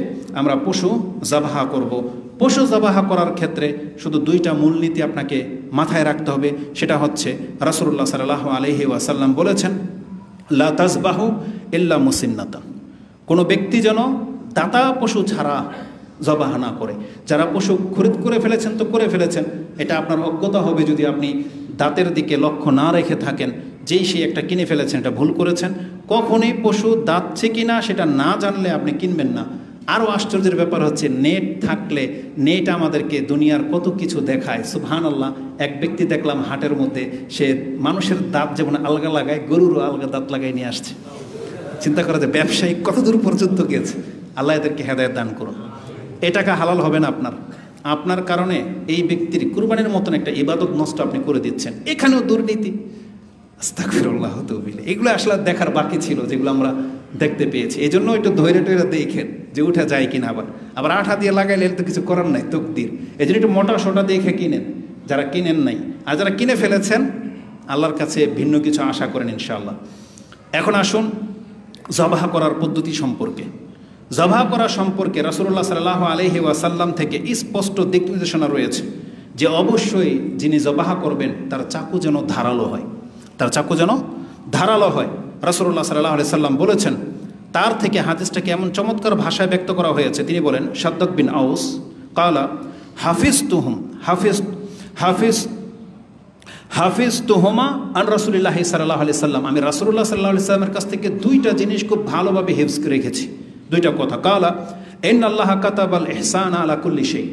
Speaker 1: আমরা পশু জাবাহা করব। পশু জাবাহা করার ক্ষেত্রে শুধু 2টা মূলনীতি আপনাকে মাথায় রাখতে হবে। সেটা হচ্ছে রাসূলুল্লাহ সাল্লাল্লাহু আলাইহি ওয়াসাল্লাম বলেছেন, লা তাজবাহু ইল্লা মুসিন্নাতান, কোনো ব্যক্তি যেন দাতা পশু ছাড়া জবাহা না করে। যারা পশু খরিদ করে ফেলেছেন তো করে ফেলেছেন, এটা আপনার অজ্ঞতা হবে যদি আপনি দাঁতের দিকে লক্ষ্য না রেখে থাকেন। যেই সে একটা কিনে ফেলেছেন, এটা ভুল করেছেন। কখনই পশু দাঁতছে কিনা সেটা না জানলে আপনি কিনবেন না। আরও আশ্চর্যের ব্যাপার হচ্ছে নেট থাকলে নেট আমাদেরকে দুনিয়ার কত কিছু দেখায়। সুবহানাল্লাহ, এক ব্যক্তি দেখলাম হাটের মধ্যে সে মানুষের দাঁত যেমন আলগা লাগায়, গরুরও আলগা দাঁত লাগাই নিয়ে আসছে। চিন্তা করা যায় ব্যবসায়ী কত দূর পর্যন্ত গেছে। আল্লাহ এদেরকে হেদায়েত দান করুন। এ টাকা হালাল হবে না আপনার কারণে এই ব্যক্তির কুরবানির মতন একটা ইবাদত নষ্ট আপনি করে দিচ্ছেন। এখানেও দুর্নীতি, আস্তাগফিরুল্লাহ তাওবিল। এগুলো আসলে দেখার বাকি ছিল, যেগুলো আমরা দেখতে পেয়েছি। এই জন্য একটু ধৈর্য টৈরা দেখেন যে উঠা যায় কিনা। আবার আঠা দিয়ে লাগাইলে তো কিছু করার নাই, তকদির। এই জন্য একটু মোটা সোটা দেখে কিনেন, যারা কিনেন নাই। আর যারা কিনে ফেলেছেন আল্লাহর কাছে ভিন্ন কিছু আশা করেন ইনশাআল্লাহ। এখন আসুন জবাহ করার পদ্ধতি সম্পর্কে। জবাহ করা সম্পর্কে রাসূলুল্লাহ সাল্লাল্লাহু আলাইহি ওয়াসাল্লাম থেকে স্পষ্ট দিক নির্দেশনা রয়েছে যে অবশ্যই যিনি জবাহ করবেন তার চাকু যেন ধারালো হয়, রাসূলুল্লাহ সাল্লাল্লাহু আলাইহি সাল্লাম বলেছেন। তার থেকে হাদিসটাকে এমন চমৎকার ভাষায় ব্যক্ত করা হয়েছে, তিনি বলেন, শাদ্দাদ বিন আউস কালা হাফিজতুহুমা আন রাসূলিল্লাহি সাল্লাল্লাহু আলাইহি সাল্লাম, আমি রাসূলুল্লাহ সাল্লাল্লাহু আলাইহি সাল্লামের কাছ থেকে দুইটা জিনিস খুব ভালোভাবে হিফজ করে রেখেছি। দুইটা কথা। কালা ইন্নাল্লাহা কাতাবাল ইহসানা আলা কুল্লি শাই,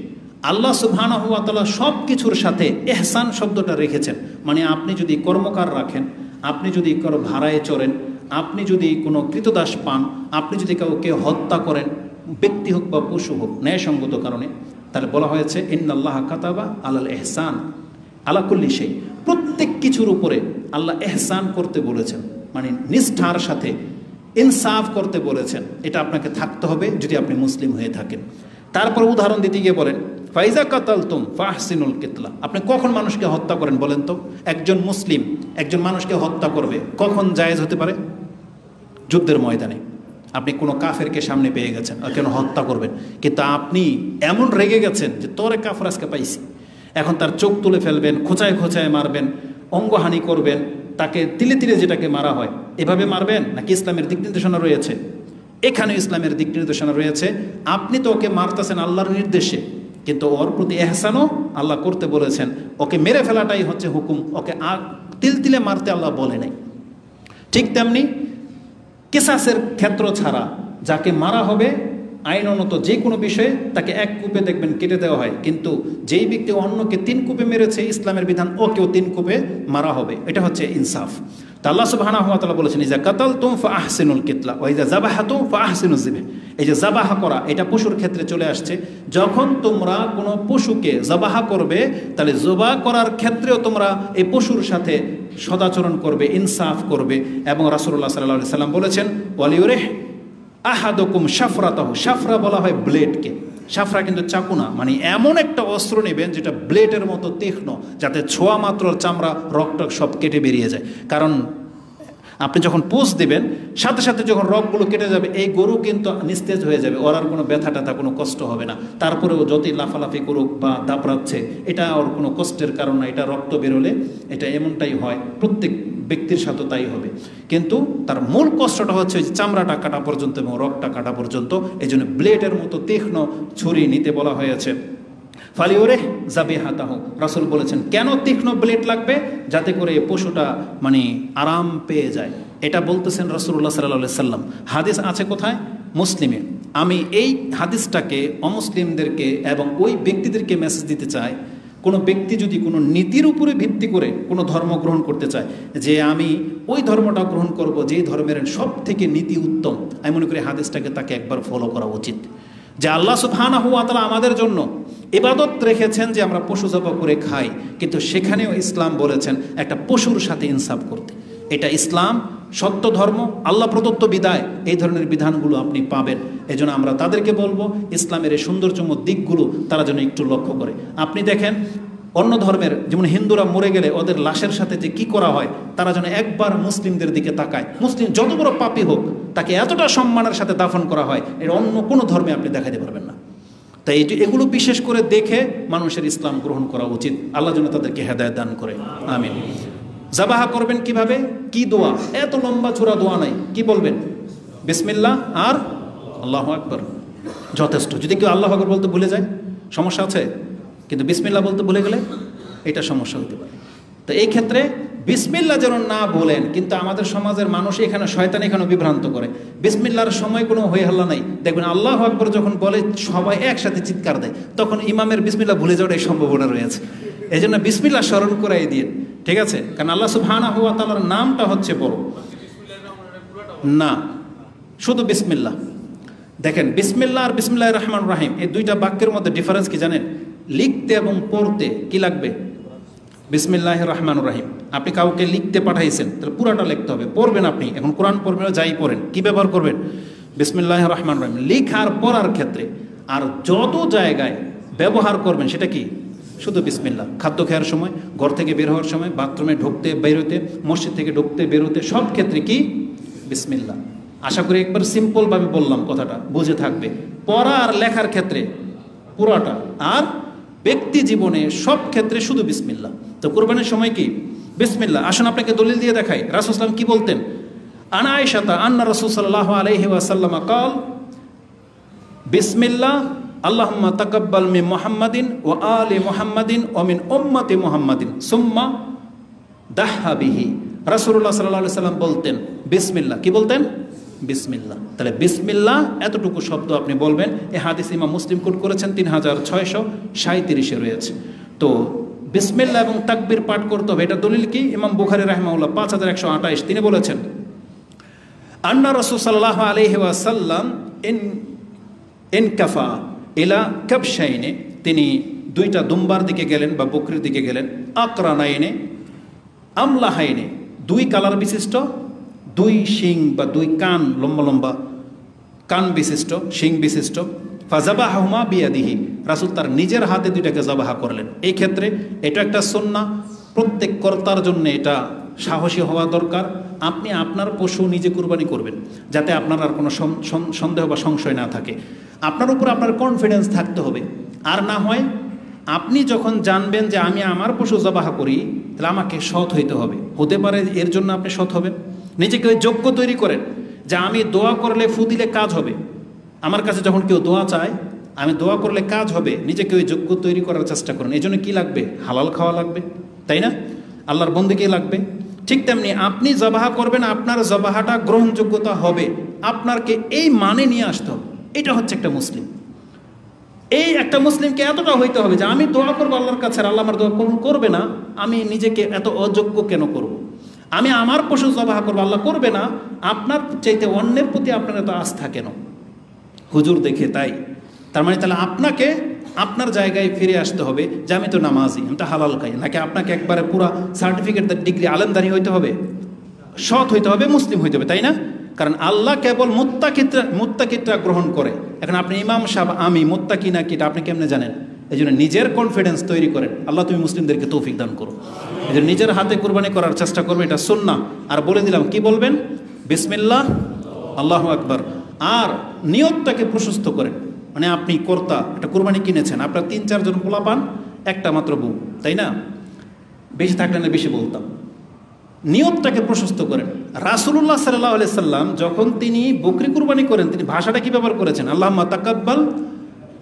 Speaker 1: আল্লাহ সুবহানাহু ওয়া তাআলা সব কিছুর সাথে ইহসান শব্দটা রেখেছেন। মানে আপনি যদি কর্মকার রাখেন, আপনি যদি কারো ভাড়ায় চড়েন, আপনি যদি কোনো কৃতদাস পান, আপনি যদি কাউকে হত্যা করেন, ব্যক্তি হোক বা পশু হোক, ন্যায়সঙ্গত কারণে, তাহলে বলা হয়েছে ইন্নাল্লাহা কাতাবা আলাল ইহসান আলা কুল্লি শাই, প্রত্যেক কিছুর উপরে আল্লাহ ইহসান করতে বলেছেন, মানে নিষ্ঠার সাথে ইনসাফ করতে বলেছেন। এটা আপনাকে থাকতে হবে যদি আপনি মুসলিম হয়ে থাকেন। তারপর উদাহরণ দিতে গিয়ে বলেন, ফাইজা কাতালতুম ফাহসিনুল কিতলা, আপনি কখন মানুষকে হত্যা করেন বলেন তো? একজন মুসলিম একজন মানুষকে হত্যা করবে কখন জায়েজ হতে পারে? যুদ্ধের ময়দানে আপনি কোনো কাফেরকে সামনে পেয়ে গেছেন, আর কেন হত্যা করবেন? কিন্তু আপনি এমন রেগে গেছেন যে তোরে কাফের আজকে পাইছি, এখন তার চোখ তুলে ফেলবেন, খোঁচায় খোঁচায় মারবেন, অঙ্গহানি করবেন, তাকে তিলে তিলে যেটাকে মারা হয় এভাবে মারবেন, নাকি ইসলামের দিক নির্দেশনা রয়েছে? এখানে ইসলামের দিক নির্দেশনা রয়েছে। আপনি তো ওকে মারতেছেন আল্লাহর নির্দেশে, কিন্তু ওর প্রতি এহসানও আল্লাহ করতে বলেছেন। ওকে মেরে ফেলাটাই হচ্ছে হুকুম, ওকে তিল তিলে মারতে আল্লাহ বলে নাই। ঠিক তেমনি কিসাসের ক্ষেত্র ছাড়া যাকে মারা হবে আইনত যে কোনো বিষয়ে তাকে এক কূপে দেখবেন কেটে দেওয়া হয়, কিন্তু যেই ব্যক্তি অন্যকে 3 কূপে মেরেছে ইসলামের বিধান ওকেও 3 কূপে মারা হবে। এটা হচ্ছে ইনসাফ। তা আল্লাহ সুবহানাহু ওয়া তাআলা বলেছেন, ইজা কাতালতুম ফাআহসিনুল কিতলা ওয়া ইজা যাবাহাতুম ফাআহসিনুজ যিবহ। এই যে যাবাহ করা, এটা পশুর ক্ষেত্রে চলে আসছে। যখন তোমরা কোনো পশুকে যাবাহ করবে, তাহলে জবাহ করার ক্ষেত্রেও তোমরা এই পশুর সাথে সদাচরণ করবে, ইনসাফ করবে। এবং রাসূলুল্লাহ সাল্লাল্লাহু আলাইহি সাল্লাম বলেছেন, ওয়ালিউরিহ আহাদুকুম শাফরাতাহু, শাফরা বলা হয় ব্লেডকে, শাফরা কিন্তু চাকু না, মানে এমন একটা অস্ত্র নেবেন যেটা ব্লেডের মতো তীক্ষ্ণ, যাতে ছোঁয়া মাত্র চামড়া রক্ত সব কেটে বেরিয়ে যায়। কারণ আপনি যখন পোষ দেবেন সাথে সাথে যখন রগগুলো কেটে যাবে, এই গরু কিন্তু নিস্তেজ হয়ে যাবে, ওর আর কোনো ব্যথা ট্যাথা কোনো কষ্ট হবে না। তারপরেও যতই লাফালাফি করুক বা দাপড়াচ্ছে, এটা ওর কোনো কষ্টের কারণ না। এটা রক্ত বেরোলে এটা এমনটাই হয়, প্রত্যেক ব্যক্তির সাথে তাই হবে। কিন্তু তার মূল কষ্টটা হচ্ছে ওই চামড়াটা কাটা পর্যন্ত এবং রগটা কাটা পর্যন্ত। এই জন্য ব্লেডের মতো তীক্ষ্ণ ছুরি নিতে বলা হয়েছে। ফালিওরে যাবিহাতাহু, রাসূল বলেছেন কেন তীক্ষ্ণ ব্লেড লাগবে? যাতে করে এই পশুটা মানে আরাম পেয়ে যায়। এটা বলতেছেন রাসূলুল্লাহ সাল্লাল্লাহু আলাইহি সাল্লাম। হাদিস আছে কোথায়? মুসলিমে। আমি এই হাদিসটাকে অমুসলিমদেরকে এবং ওই ব্যক্তিদেরকে মেসেজ দিতে চাই, কোনো ব্যক্তি যদি কোনো নীতির উপরে ভিত্তি করে কোনো ধর্ম গ্রহণ করতে চায়, যে আমি ওই ধর্মটা গ্রহণ করব যেই ধর্মের সব থেকে নীতি উত্তম, আমি মনে করি হাদিসটাকে তাকে একবার ফলো করা উচিত। যে আল্লাহ সুবহানাহু ওয়া তাআলা আমাদের জন্য ইবাদত রেখেছেন যে আমরা পশু জবাই করে খাই, কিন্তু সেখানেও ইসলাম বলেছেন একটা পশুর সাথে ইনসাফ করতে। এটা ইসলাম সত্য ধর্ম, আল্লাহ প্রদত্ত বিদায়, এই ধরনের বিধানগুলো আপনি পাবেন। এই জন্য আমরা তাদেরকে বলবো ইসলামের এই সৌন্দর্যম দিকগুলো তারা যেন একটু লক্ষ্য করে। আপনি দেখেন অন্য ধর্মের, যেমন হিন্দুরা মরে গেলে ওদের লাশের সাথে যে কি করা হয়, তারা যেন একবার মুসলিমদের দিকে তাকায়। মুসলিম যত বড় পাপী হোক, তাকে এতটা সম্মানের সাথে দাফন করা হয়, এর অন্য কোনো ধর্মে আপনি দেখাতে পারবেন না। তাই এগুলো বিশেষ করে দেখে মানুষের ইসলাম গ্রহণ করা উচিত। আল্লাহ যেন তাদেরকে হেদায়েত দান করে, আমিন। যাবাহ করবেন কিভাবে, কি দোয়া? এত লম্বা চূড়া দোয়া নাই, কি বলবেন? বিসমিল্লাহ আর আল্লাহু আকবার, যথেষ্ট। যদি কেউ আল্লাহু আকবার বলতে ভুলে যায় সমস্যা আছে, কিন্তু বিসমিল্লাহ বলতে ভুলে গেলে এটা সমস্যা হতে পারে। তো এই ক্ষেত্রে বিসমিল্লাহ যেন না বলেন, কিন্তু আমাদের সমাজের মানুষ এখানে শয়তান এখানে বিভ্রান্ত করে। বিসমিল্লাহর সময় কোনো হই হাল্লা নাই, দেখবেন আল্লাহু আকবার যখন বলে সবাই একসাথে চিৎকার দেয়, তখন ইমামের বিসমিল্লাহ ভুলে যাওয়ার এই সম্ভাবনা রয়েছে। এই জন্য বিসমিল্লাহ স্মরণ করাই দিন, ঠিক আছে? কারণ আল্লাহ সুবহানাহু ওয়া তাআলার নামটা হচ্ছে বড় না, শুধু বিসমিল্লাহ। দেখেন, বিসমিল্লাহ আর বিসমিল্লাহির রহমানির রহিম এই দুইটা বাক্যের মধ্যে ডিফারেন্স কি জানেন? লিখতে এবং পড়তে কি লাগবে? বিসমিল্লাহির রহমানির রহিম। আপনি কাউকে লিখতে পাঠাইছেন, তাহলে পুরাটা লিখতে হবে। পড়বেন আপনি, এখন কোরআন পড়বেন, যাই পড়েন, কি ব্যবহার করবেন? বিসমিল্লাহির রহমানির রহিম। লেখার পড়ার ক্ষেত্রে আর যত জায়গায় ব্যবহার করবেন সেটা কি? শুধু বিসমিল্লাহ। খাদ্য খাওয়ার সময়, ঘর থেকে বের হওয়ার সময়, বাথরুমে ঢুকতে বেরোতে, মসজিদ থেকে ঢুকতে বেরোতে, সব ক্ষেত্রে কি? বিসমিল্লাহ। আশা করি একবার সিম্পলভাবে বললাম, কথাটা বুঝে থাকবে। পড়া আর লেখার ক্ষেত্রে পুরাটা, আর ব্যক্তি জীবনে সব ক্ষেত্রে শুধু বিসমিল্লাহ। তো কুরবানির সময় কি? বিসমিল্লাহ। আসুন আপনাকে দলিল দিয়ে দেখাই। রাসূল সাল্লাল্লাহু আলাইহি ওয়াসাল্লাম কি বলতেন? আন আয়েশাতা আন্না রাসূল সাল্লাল্লাহু আলাইহি ওয়াসাল্লাম قال বিসমিল্লাহ আল্লাহুম্মা তাকাব্বাল মিন মুহাম্মাদিন ওয়া আলি মুহাম্মাদিন ওয়া মিন উম্মতি মুহাম্মাদিন সুম্মা দাহহা বিহি। রাসূলুল্লাহ সাল্লাল্লাহু আলাইহি ওয়াসাল্লাম বলতেন বিসমিল্লাহ। কি বলতেন? বিসমিল্লাহ। তাহলে বিসমিল্লাহ এতটুকু শব্দ আপনি বলবেন। এই হাদিস ইমাম মুসলিম কোট করেছেন, 3637 রয়েছে। তো বিসমিল্লাহ এবং তাকবীর পাঠ করতে হবে, এটা দলিল কি? ইমাম বুখারী রাহিমাহুল্লাহ 5128 তিনি বলেছেন, আন্না রাসূল সাল্লাল্লাহু আলাইহি ওয়াসাল্লাম ইনকাফা ইলা কাবশাইনে, তিনি দুইটা দুম্বার দিকে গেলেন বা বকরির দিকে গেলেন, আকরানাইনে আমলাহাইনে, দুই কালার বিশিষ্ট, দুই শিং বা দুই কান, লম্বা লম্বা কান বিশিষ্ট, শিং বিশিষ্ট। ফাজাবাহুমা বিয়াদিহি, রাসূল তার নিজের হাতে দুইটাকে জবাহা করলেন। এই ক্ষেত্রে এটা একটা সুন্নাহ, প্রত্যেক কর্তার জন্য এটা সাহসী হওয়া দরকার। আপনি আপনার পশু নিজে কুরবানি করবেন, যাতে আপনার আর কোনো সন্দেহ বা সংশয় না থাকে। আপনার উপর আপনার কনফিডেন্স থাকতে হবে। আর না হয় আপনি যখন জানবেন যে আমি আমার পশু জবাহা করি, তাহলে আমাকে সৎ হইতে হবে। হতে পারে এর জন্য আপনি সৎ হবেন। নিজেকে ওই যোগ্য তৈরি করেন যে আমি দোয়া করলে, ফু দিলে কাজ হবে। আমার কাছে যখন কেউ দোয়া চায়, আমি দোয়া করলে কাজ হবে, নিজেকে ওই যোগ্য তৈরি করার চেষ্টা করেন। এই জন্য কী লাগবে? হালাল খাওয়া লাগবে, তাই না? আল্লাহর বন্দেগী লাগবে। ঠিক তেমনি আপনি জবাহা করবেন, আপনার জবাহাটা গ্রহণযোগ্যতা হবে, আপনাকে এই মানে নিয়ে আসতে হবে। এটা হচ্ছে একটা মুসলিম। এই একটা মুসলিমকে এতটা হইতে হবে যে আমি দোয়া করবো আল্লাহর কাছে, আর আল্লাহ আমার দোয়া কবুল করবে না, আমি নিজেকে এত অযোগ্য কেন করব? আমি আমার পশু জবাহা করবো, আল্লাহ করবে না, আপনার চাইতে অন্যের প্রতি আপনার এত আস্থা কেন? হুজুর দেখে তাই। তার মানে তাহলে আপনাকে আপনার জায়গায় ফিরে আসতে হবে যে আমি তো নামাজি, আমি তো হালাল খাই। নাকি আপনাকে একবারে পুরো সার্টিফিকেট, ডিগ্রি, আলেমদারি হইতে হবে, সৎ হইতে হবে, মুসলিম হইতে হবে, তাই না? কারণ আল্লাহ কেবল মুত্তাকিদরা গ্রহণ করে। এখন আপনি ইমাম সাহেব, আমি মুত্তাকি না কি, এটা আপনি কেমনে জানেন? এই জন্য নিজের কনফিডেন্স তৈরি করেন। আল্লাহ তুমি মুসলিমদেরকে তৌফিক দান করো। এই জন্য নিজের হাতে কুরবানি করার চেষ্টা করবেন, এটা সুন্নাহ। আর বলে দিলাম কি বলবেন? বিসমিল্লাহ, আল্লাহু আকবার। আর নিয়তটাকে প্রশস্ত করেন। মানে আপনি কর্তা, একটা কুরবানি কিনেছেন, আপনার 3-4 জন পোলা পান, একটা মাত্র বউ, তাই না? বেশি থাকলে না বেশি বলতাম। নিয়তটাকে প্রশস্ত করেন। রাসূলুল্লাহ সাল্লাল্লাহু আলাইহি সাল্লাম যখন তিনি বকরি কুরবানি করেন, তিনি ভাষাটা কি ব্যবহার করেছেন? আল্লাহুম্মা তাকাব্বাল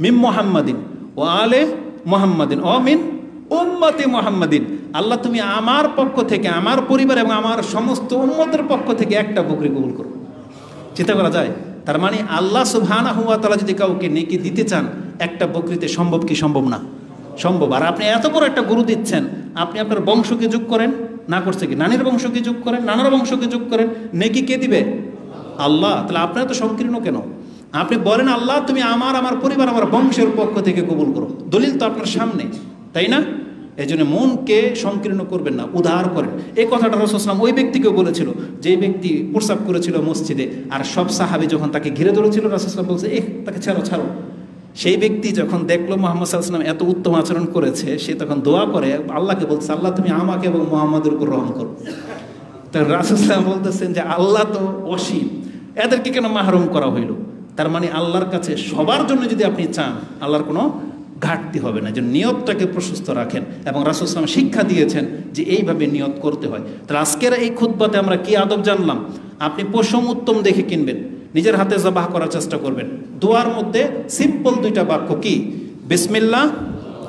Speaker 1: মিন মুহাম্মাদিন ওয়া আলে মুহাম্মাদিন ওয়া মিন উম্মতি মুহাম্মাদিন। আল্লাহ তুমি আমার পক্ষ থেকে, আমার পরিবার এবং আমার সমস্ত উম্মতের পক্ষ থেকে একটা বকরি কবুল করো। চিন্তা করা যায়? তার মানে আল্লাহ সুবহানাহু ওয়া তাআলা যদি কাউকে নেকি দিতে চান, একটা বকরিতে সম্ভব কি সম্ভব না? সম্ভব। আর আপনি এত বড় একটা গরু দিচ্ছেন, আপনি আপনার বংশকে যোগ করেন, না করছে কি? নানির বংশকে যোগ করেন, নানার বংশকে যোগ করেন, নেকি কে দিবে? আল্লাহ। তাহলে আপনার তো সংকীর্ণ কেন? আপনি বলেন আল্লাহ তুমি আমার পরিবার, আমার বংশের পক্ষ থেকে কবুল করো। দলিল তো আপনার সামনে, তাই না? এই জন্য মনকে সংকীর্ণ করবেন না, উদার করেন। এই কথাটা রাসূল সাল্লাল্লাহু আলাইহি ওয়াসাল্লাম ওই ব্যক্তিকেও বলেছিল, যে ব্যক্তি প্রস্রাব করেছিল মসজিদে, আর সব সাহাবী যখন তাকে ঘিরে ধরেছিল, রাসূল সাল্লাল্লাহু আলাইহি ওয়াসাল্লাম বলছে তাকে ছাড়ো। সেই ব্যক্তি যখন দেখলো মুহাম্মদ সাল্লাল্লাহু আলাইহি ওয়াসাল্লাম এত উত্তম আচরণ করেছে, সে তখন দোয়া করে আল্লাহকে বলছে, আল্লাহ তুমি আমাকে এবং মুহাম্মাদের উপর রহম করো। তো রাসূল সাল্লাল্লাহু আলাইহি ওয়াসাল্লাম বলতেছেন যে আল্লাহ তো অসীম, এদেরকে কেন মাহরুম করা হইল? তার মানে আল্লাহর কাছে সবার জন্য যদি আপনি চান, আল্লাহর কোনো ঘাটতি হবে না। যে নিয়তটাকে প্রশস্ত রাখেন, এবং রাসূল সাল্লাল্লাহু আলাইহি ওয়াসাল্লাম শিক্ষা দিয়েছেন যে এইভাবে নিয়ত করতে হয়। তাহলে আজকের এই খুতবাতে আমরা কি আদব জানলাম? আপনি পশম উত্তম দেখে কিনবেন, নিজের হাতে জবাহ করার চেষ্টা করবেন। দোয়ার মধ্যে সিম্পল 2টা বাক্য কি? বিসমিল্লাহ,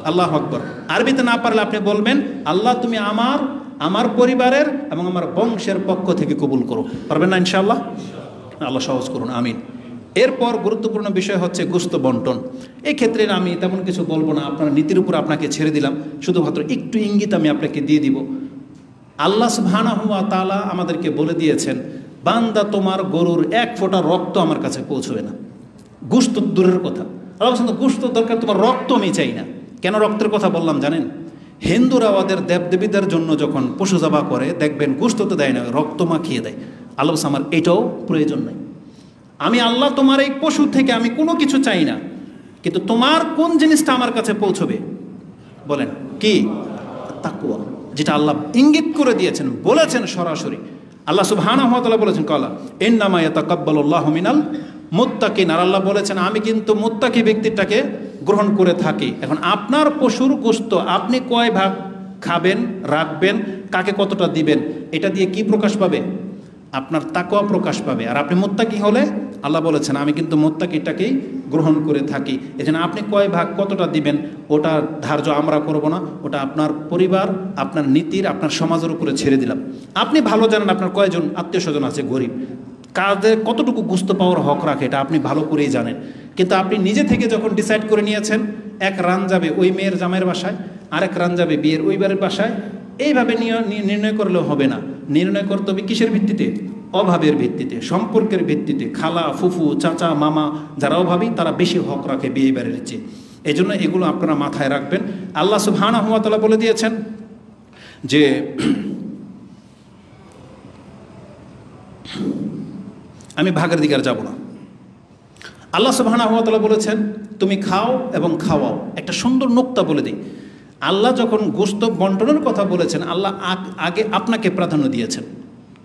Speaker 1: আল্লাহু আকবার। আরবিতে না পারলে আপনি বলবেন আল্লাহ তুমি আমার আমার পরিবারের এবং আমার বংশের পক্ষ থেকে কবুল করো। পারবেন না ইনশাআল্লাহ? আল্লাহ সহজ করুন, আমিন। এরপর গুরুত্বপূর্ণ বিষয় হচ্ছে গোশত বন্টন। এই ক্ষেত্রে আমি তেমন কিছু বলবো না, আপনার নীতির উপর আপনাকে ছেড়ে দিলাম, শুধুমাত্র একটু ইঙ্গিত আমি আপনাকে দিয়ে দিব। আল্লাহ সুবহানাহু ওয়া তাআলা আমাদেরকে বলে দিয়েছেন, বান্দা তোমার গরুর এক ফোঁটা রক্ত আমার কাছে পৌঁছবে না। গোশত দূরের কথা, আল্লাহ বলছেন গোশত দরকার, তোমার রক্ত আমি চাই না। কেন রক্তের কথা বললাম জানেন? হিন্দুরা ওদের দেবদেবীদের জন্য যখন পশু জবাই করে দেখবেন গোশত তো দেয় না, রক্ত মাখিয়ে দেয়। আল্লাহ বলছে আমার এটাও প্রয়োজন নাই। আমি আল্লাহ তোমার এই পশু থেকে আমি কোনো কিছু চাই না, কিন্তু তোমার কোন জিনিসটা আমার কাছে পৌঁছবে বলেন কি? তাকওয়া, যেটা আল্লাহ ইঙ্গিত করে দিয়েছেন, বলেছেন সরাসরি। আল্লাহ সুবহানাহু ওয়া তাআলা বলেছেন কালা ইন্নামা ইয়াতাকাব্বালুল্লাহু মিনাল মুত্তাকিন। আর আল্লাহ বলেছেন আমি কিন্তু মুত্তাকি ব্যক্তিটাকে গ্রহণ করে থাকি। এখন আপনার পশুর গোশত আপনি কয় ভাগ খাবেন, রাখবেন, কাকে কতটা দিবেন, এটা দিয়ে কি প্রকাশ পাবে? আপনার তাকওয়া প্রকাশ পাবে। আর আপনি মুত্তাকি হলে আল্লাহ বলেছেন আমি কিন্তু মুত্তাকিটাকেই গ্রহণ করে থাকি। এজন্য আপনি কয় ভাগ কতটা দিবেন ওটা ধার্য আমরা করব না, ওটা আপনার পরিবার, আপনার নীতির, আপনার সমাজের উপরে ছেড়ে দিলাম। আপনি ভালো জানেন আপনার কয়জন আত্মীয় স্বজন আছে গরিব, কাদের কতটুকু গোশত পাওয়ার হক রাখে এটা আপনি ভালো করেই জানেন। কিন্তু আপনি নিজে থেকে যখন ডিসাইড করে নিয়েছেন এক রান যাবে ওই মেয়ের জামাইয়ের বাসায়, আরেক রান যাবে বিয়ের ওই বাড়ির বাসায়, এইভাবে নির্ণয় করলেও হবে না। নির্ণয় করতে হবে কিসের ভিত্তিতে? অভাবের ভিত্তিতে, সম্পর্কের ভিত্তিতে। খালা, ফুফু, চাচা, মামা যারা অভাবী তারা বেশি হক রাখে বিয়ে বাড়ির চেয়ে। এই জন্য এগুলো আপনারা মাথায় রাখবেন। আল্লাহ সুবহানাহু ওয়া তাআলা বলে দিয়েছেন যে আমি ভাগের দিকে আর যাব না। আল্লাহ সুবহানাহু ওয়া তাআলা বলেছেন তুমি খাও এবং খাওয়াও। একটা সুন্দর নোক্তা বলে দিই, আল্লাহ যখন গোশত বন্টনের কথা বলেছেন আল্লাহ আগে আপনাকে প্রাধান্য দিয়েছেন।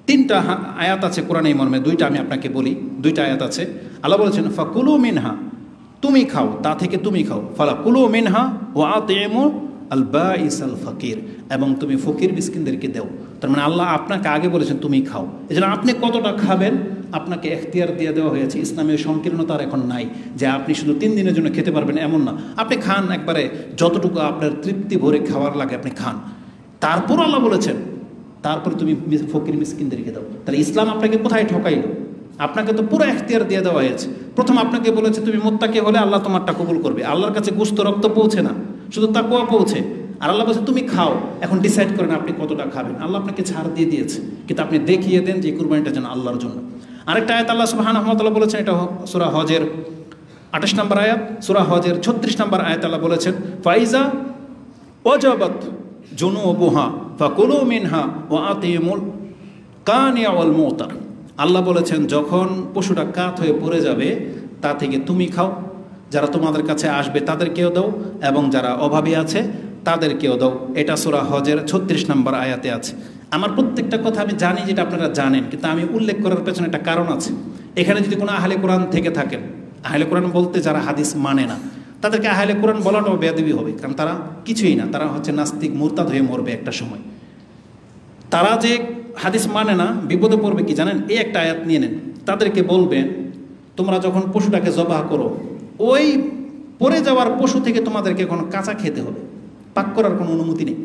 Speaker 1: 3টা আয়াত আছে কোরআনে মর্মে, 2টা আমি আপনাকে বলি। 2টা আয়াত আছে। আল্লাহ বলেছেন ফাকুলু মিনহা, তুমি খাও, তা থেকে তুমি খাও। ফালা কুলু মিনহা ওয়া আতিমু আল বাইস আল ফকির, এবং তুমি ফকির মিসকিনদেরকে দাও। তার মানে আল্লাহ আপনাকে আগে বলেছেন তুমি খাও। এই জন্য আপনি কতটা খাবেন আপনাকে এখতিয়ার দিয়ে দেওয়া হয়েছে। ইসলামের সংকীর্ণতার এখন নাই যে আপনি শুধু 3 দিনের জন্য খেতে পারবেন এমন না। আপনি খান একবারে যতটুকু আপনার তৃপ্তি ভরে খাওয়ার লাগে আপনি খান। তারপর আল্লাহ বলেছেন তারপর তুমি ফকির মিসকিনদেরকে দাও। তাহলে ইসলাম আপনাকে কোথায় ঠকাইলো? আপনাকে তো পুরো এখতিয়ার দিয়ে দেওয়া হয়েছে। প্রথম আপনাকে বলেছে তুমি মুত্তাকি হলে আল্লাহ তোমারটা কবুল করবে। আল্লাহর কাছে গোশত রক্ত পৌঁছে না, শুধু তাকওয়া পৌঁছে। আর আল্লাহ বলছে তুমি খাও, এখন ডিসাইড করেন আপনি কতটা খাবেন। আল্লাহ আপনাকে ছাড় দিয়ে দিয়েছে, কিন্তু আপনি দেখিয়ে দেন যে কুরবানিটা যেন আল্লাহর জন্য। আরেকটা আয়াত আল্লাহ সুবহানাহু ওয়া তাআলা বলেছেন, এটা সূরা হজের 28 নম্বর আয়াত, সূরা হজের 36 নম্বর আয়াত আল্লাহ বলেছেন ফাইজা ওয়াজাবাত জুনুবুহা ফাকুলু মিনহা ওয়া আতিমুল কানিয়া ওয়াল মুতার। আল্লাহ বলেছেন যখন পশুটা কাত হয়ে পড়ে যাবে তা থেকে তুমি খাও, যারা তোমাদের কাছে আসবে তাদেরকেও দাও, এবং যারা অভাবী আছে তাদেরকেও দাও। এটা সূরা হজের 36 নম্বর আয়াতে আছে। আমার প্রত্যেকটা কথা আমি জানি যেটা আপনারা জানেন, কিন্তু আমি উল্লেখ করার পেছনে একটা কারণ আছে। এখানে যদি কোনো আহলে কোরআন থেকে থাকেন, আহলে কোরআন বলতে যারা হাদিস মানে না, তাদেরকে আহলে কোরআন বলাটাও বেয়াদবি হবে, কারণ তারা কিছুই না, তারা হচ্ছে নাস্তিক, মুরতাদ হয়ে মরবে একটা সময়। তারা যে হাদিস মানে না বিপদে পড়বে কি জানেন? এই একটা আয়াত নিয়ে নেন, তাদেরকে বলবেন তোমরা যখন পশুটাকে জবাহ করো ওই পড়ে যাওয়ার পশু থেকে তোমাদেরকে এখন কাঁচা খেতে হবে, পাক করার কোনো অনুমতি নেই।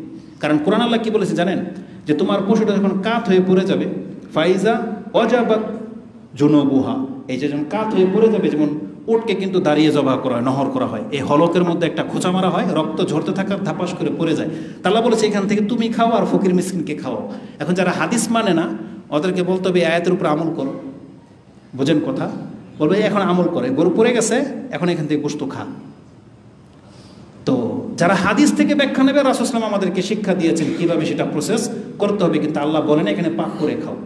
Speaker 1: কারণ কোরআন আল্লাহ কি বলেছে জানেন? যে তোমার পশুটা যখন কাত হয়ে পড়ে যাবে ফাইজা ওয়াজাবাত জুনুবুহা, এই যে যখন কাত হয়ে পড়ে যাবে, যেমন উটকে কিন্তু দাঁড়িয়ে জবাহ করা হয়, নহর করা হয়, এই হলকের মধ্যে একটা খোঁচা মারা হয়, রক্ত ঝরতে থাকার ধাপাস করে পড়ে যায়। তাহলে বলেছে এখান থেকে তুমি খাও আর ফকির মিসকিনকে খাও। এখন যারা হাদিস মানে না ওদেরকে বলতে হবে আয়াতের উপর আমল করো। বোঝেন কথা? বলবে এখন আমল করে, গরু পড়ে গেছে এখন এখান থেকে গোশত খা। তো যারা হাদিস থেকে ব্যাখ্যা নেবে, রাসূল সাল্লাল্লাহু আলাইহি ওয়াসাল্লাম আমাদেরকে শিক্ষা দিয়েছেন কিভাবে সেটা প্রসেস করতে হবে, কিন্তু আল্লাহ বলেন এখানে পাক করে খাও।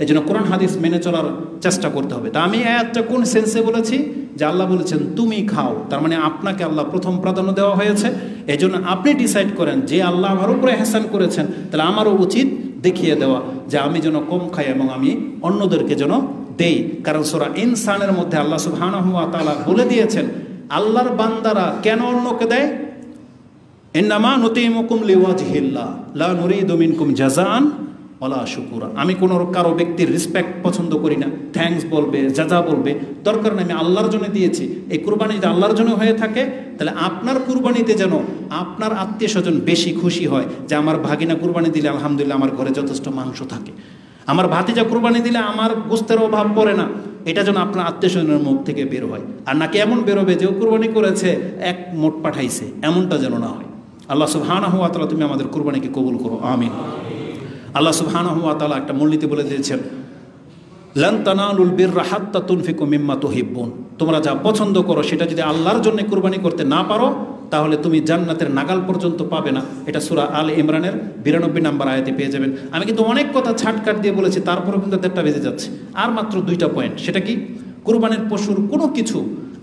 Speaker 1: এই জন্য কোরআন হাদিস মেনে চলার চেষ্টা করতে হবে। তা আমি আয়াতটা কোন সেন্সে বলেছি? যে আল্লাহ বলেছেন তুমি খাও, তার মানে আপনাকে আল্লাহ প্রথম প্রাধান্য দেওয়া হয়েছে। এই জন্য আপনি ডিসাইড করেন যে আল্লাহ আমার উপরে ইহসান করেছেন, তাহলে আমারও উচিত দেখিয়ে দেওয়া যে আমি যেন কম খাই এবং আমি অন্যদেরকে যেন দেই। কারণ সূরা ইনসানের মধ্যে আল্লাহ সুবহানাহু ওয়া তাআলা বলে দিয়েছেন আল্লাহর বান্দারা কেন অন্যকে দেয়? ইন্নামা নুতিমুকুম লিওয়াজহিল্লাহ লা নুরিদু মিনকুম জাযাআন ওয়ালা শুকুরা। আমি কোনো কারো ব্যক্তির রেসপেক্ট পছন্দ করি না, থ্যাঙ্কস বলবে, যা বলবে দরকার নেই, আমি আল্লাহর জন্য দিয়েছি। এই কুরবানি যদি আল্লাহর জন্য হয়ে থাকে, তাহলে আপনার কুরবানিতে যেন আপনার আত্মীয় স্বজন বেশি খুশি হয় যে আমার ভাগিনা কুরবানি দিলে আলহামদুলিল্লাহ আমার ঘরে যথেষ্ট মাংস থাকে, আমার ভাতিজা কুরবানি দিলে আমার গোস্তের অভাব পড়ে না, এটা যেন আপনার আত্মীয় স্বজনের মুখ থেকে বের হয়। আর নাকি এমন বেরোবে যে ও কুরবানি করেছে এক মোট পাঠাইছে, এমনটা যেন না হয়। আল্লাহ সুবহানাহু ওয়া তাআলা তুমি আমাদের কুরবানিকে কবুল করো, আমিন। আল্লাহ সুবহানাহু ওয়া তাআলা একটা মূলনীতি বলে দিয়েছেন, লান তানালুল বিররা হাত্তা তুনফিকু মিম্মা তুহিব্বুন। তোমরা যা পছন্দ করো সেটা যদি আল্লাহর জন্য কুরবানি করতে না পারো, তাহলে তুমি জান্নাতের নাগাল পর্যন্ত পাবে না। এটা সূরা আল ইমরানের 92 নম্বর আয়াতে পেয়ে যাবেন। আমি কিন্তু অনেক কথা ছাটকাট দিয়ে বলেছি, তারপরেও কিন্তু 1.5টা বেজে যাচ্ছে। আর মাত্র 2টা পয়েন্ট। সেটা কি? কুরবানির পশুর কোনো কিছু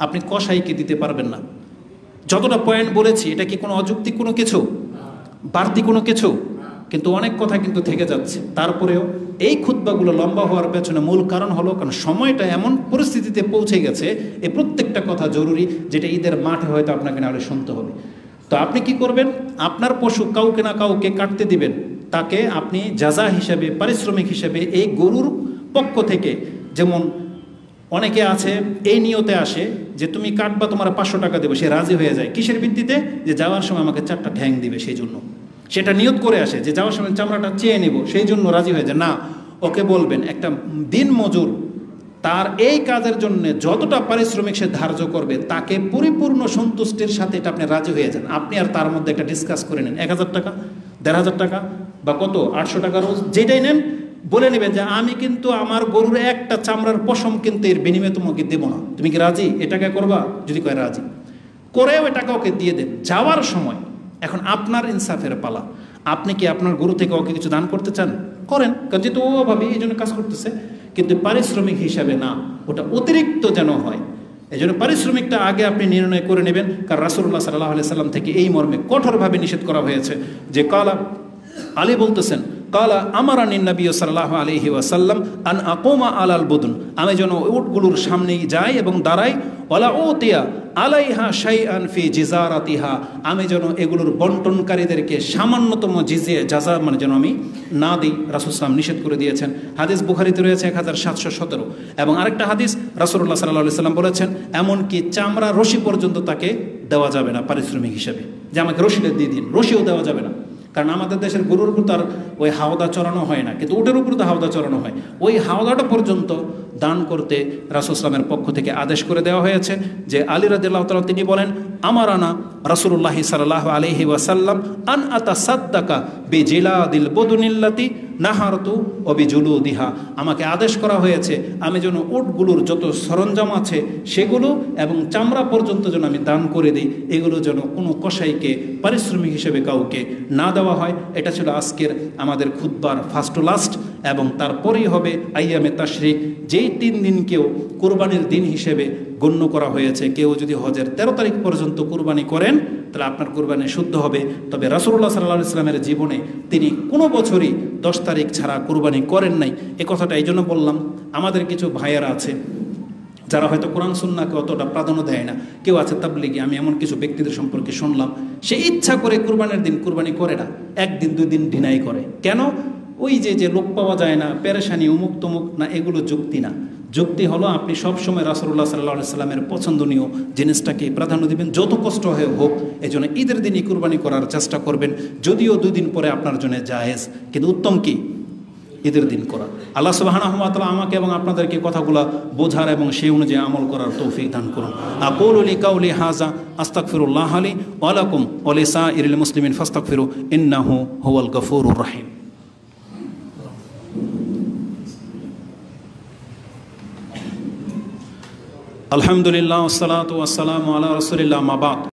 Speaker 1: আপনি কসাইকে দিতে পারবেন না। যতটা পয়েন্ট বলেছি, এটা কি কোনো অযৌক্তিক কোনো কিছু, বাড়তি কোনো কিছু? কিন্তু অনেক কথা কিন্তু থেকে যাচ্ছে। তারপরেও এই খুতবাগুলো লম্বা হওয়ার পেছনে মূল কারণ হলো, কারণ সময়টা এমন পরিস্থিতিতে পৌঁছে গেছে, এই প্রত্যেকটা কথা জরুরি, যেটা ঈদের মাঠে হয়তো আপনাকে নাহলে শুনতে হবে। তো আপনি কি করবেন? আপনার পশু কাউকে না কাউকে কাটতে দিবেন, তাকে আপনি জাযা হিসাবে, পারিশ্রমিক হিসাবে এই গরুর পক্ষ থেকে, যেমন অনেকে আছে এই নিয়তে আসে যে তুমি কাটবা, তোমার 500 টাকা দেবো, সে রাজি হয়ে যায়। কিসের ভিত্তিতে? যে যাওয়ার সময় আমাকে 4টা ঠ্যাং দিবে, সেই জন্য সেটা নিয়ত করে আসে যে যাওয়ার সময় চামড়াটা চেয়ে নেব, সেই জন্য রাজি হয়ে যায়। না, ওকে বলবেন একটা দিন মজুর তার এই কাজের জন্য যতটা পারিশ্রমিক সে ধার্য করবে, তাকে পরিপূর্ণ সন্তুষ্টির সাথে এটা আপনি রাজি হয়ে যান। আপনি আর তার মধ্যে একটা ডিসকাস করে নেন, 1000 টাকা, 1500 টাকা বা কত, 800 টাকা রোজ, যেটাই নেন, বলে নেবেন যে আমি কিন্তু আমার গরুর একটা চামড়ার পশম কিন্তু এর বিনিময়ে তোমাকে দেবো না, তুমি কি রাজি? এটাকে করবা? যদি কয় রাজি, করেও এ টাকা ওকে দিয়ে দেন যাওয়ার সময়। এখন আপনার ইনসাফের পালা। আপনি কি আপনার গরু থেকে ওকে কিছু দান করতে চান? করেন, কারণ যেহেতু ও ভাবে এই জন্য কাজ করতেছে, কিন্তু পারিশ্রমিক হিসাবে না, ওটা অতিরিক্ত যেন হয়। এই জন্য পারিশ্রমিকটা আগে আপনি নির্ণয় করে নেবেন। কারণ রাসূলুল্লাহ সাল্লাল্লাহু আলাইহি সাল্লাম থেকে এই মর্মে কঠোরভাবে নিষেধ করা হয়েছে যে কালা, আলী বলতেছেন, কালা আমারানি নবী সাল্লাল্লাহু আলাইহি ওয়াসাল্লাম আন আকুমা আলাল বুদুন, আমি যেন উটগুলোর সামনেই যাই এবং দাঁড়াই, ওয়ালা উতিয়া আলাইহা শাইআন ফি জিজারাতিহা, আমি যেন এগুলোর বন্টনকারীদেরকে সামান্যতম জাযা মানে যেন আমি না দিই। রাসূল সাল্লাল্লাহু নিষেধ করে দিয়েছেন। হাদিস বুখারীতে রয়েছে 1717। এবং আরেকটা হাদিস রাসূলুল্লাহ সাল্লাল্লাহু আলাইহি সাল্লাম বলেছেন, এমনকি চামড়া রশি পর্যন্ত তাকে দেওয়া যাবে না পারিশ্রমিক হিসাবে, যে আমাকে রশিটা দিয়ে দিন, রশিও দেওয়া যাবে না। কারণ আমাদের দেশের গরুর উপর তার ওই হাওদা চড়ানো হয় না, কিন্তু উটের উপর তো হাওদা চড়ানো হয়। ওই হাওদাটা পর্যন্ত দান করতে রাসূল সাল্লামের পক্ষ থেকে আদেশ করে দেওয়া হয়েছে। যে আলী রাদিয়াল্লাহু তাআলা তিনি বলেন, আমারানা রাসূলুল্লাহ সাল্লাল্লাহু আলাইহি ওয়াসাল্লাম আন আতাসাদ্দাকা বিজিলাদিল বুদুনিল্লাতি নাহারতু ও বিজুলুদিহা, আমাকে আদেশ করা হয়েছে আমি যেন উটগুলোর যত সরঞ্জাম আছে সেগুলো এবং চামড়া পর্যন্ত যেন আমি দান করে দিই, এগুলো যেন কোনো কসাইকে পারিশ্রমিক হিসেবে কাউকে না দেওয়া হয়। এটা ছিল আজকের আমাদের খুতবার ফার্স্ট টু লাস্ট। এবং তারপরেই হবে আইয়ামে তাশরিক, যেই 3 দিনকেও কুরবানির দিন হিসেবে গণ্য করা হয়েছে। কেউ যদি হজের 13 তারিখ পর্যন্ত কুরবানি করেন, তাহলে আপনার কুরবানি শুদ্ধ হবে। তবে রাসূলুল্লাহ সাল্লাল্লাহু আলাইহি ওয়াসাল্লামের জীবনে তিনি কোনো বছরই 10 তারিখ ছাড়া কুরবানি করেন নাই। এ কথাটা এই জন্য বললাম, আমাদের কিছু ভাইয়েরা আছে যারা হয়তো কোরআন সুন্নাহকে অতটা প্রাধান্য দেয় না। কেউ আছে তাবলিগি, আমি এমন কিছু ব্যক্তিদের সম্পর্কে শুনলাম, সে ইচ্ছা করে কুরবানির দিন কুরবানি করে না, 1 দিন 2 দিন ডিনাই করে। কেন? ওই যে লোক পাওয়া যায় না, পেরেশানি, উমুক তমুক না, এগুলো যুক্তি না। যুক্তি হলো আপনি সবসময় রাসূলুল্লাহ সাল্লাল্লাহু আলাইহি সাল্লামের পছন্দনীয় জিনিসটাকে প্রাধান্য দিবেন, যত কষ্ট হয়ে হোক। এই জন্য ঈদের দিনই কুরবানি করার চেষ্টা করবেন, যদিও 2 দিন পরে আপনার জন্য জায়েজ, কিন্তু উত্তম কি ঈদের দিন করা। আল্লাহ সুবহানাহু ওয়া তাআলা আমাকে এবং আপনাদেরকে কথাগুলো বোঝার এবং সেই অনুযায়ী আমল করার তৌফিক দান করুন। আকুলু লিকাউলি হাযা আস্তাগফিরুল্লাহ লি ওয়া লাকুম ওয়া লিসাইরিল মুসলিমিন ফাস্তাগফিরু ইন্নাহু হুয়াল গফুরুর রহিম। আলহামদুলিল্লাহ ওয়াসসালাতু ওয়াসসালামু আলা রাসূলিল্লাহ, মা বাদ।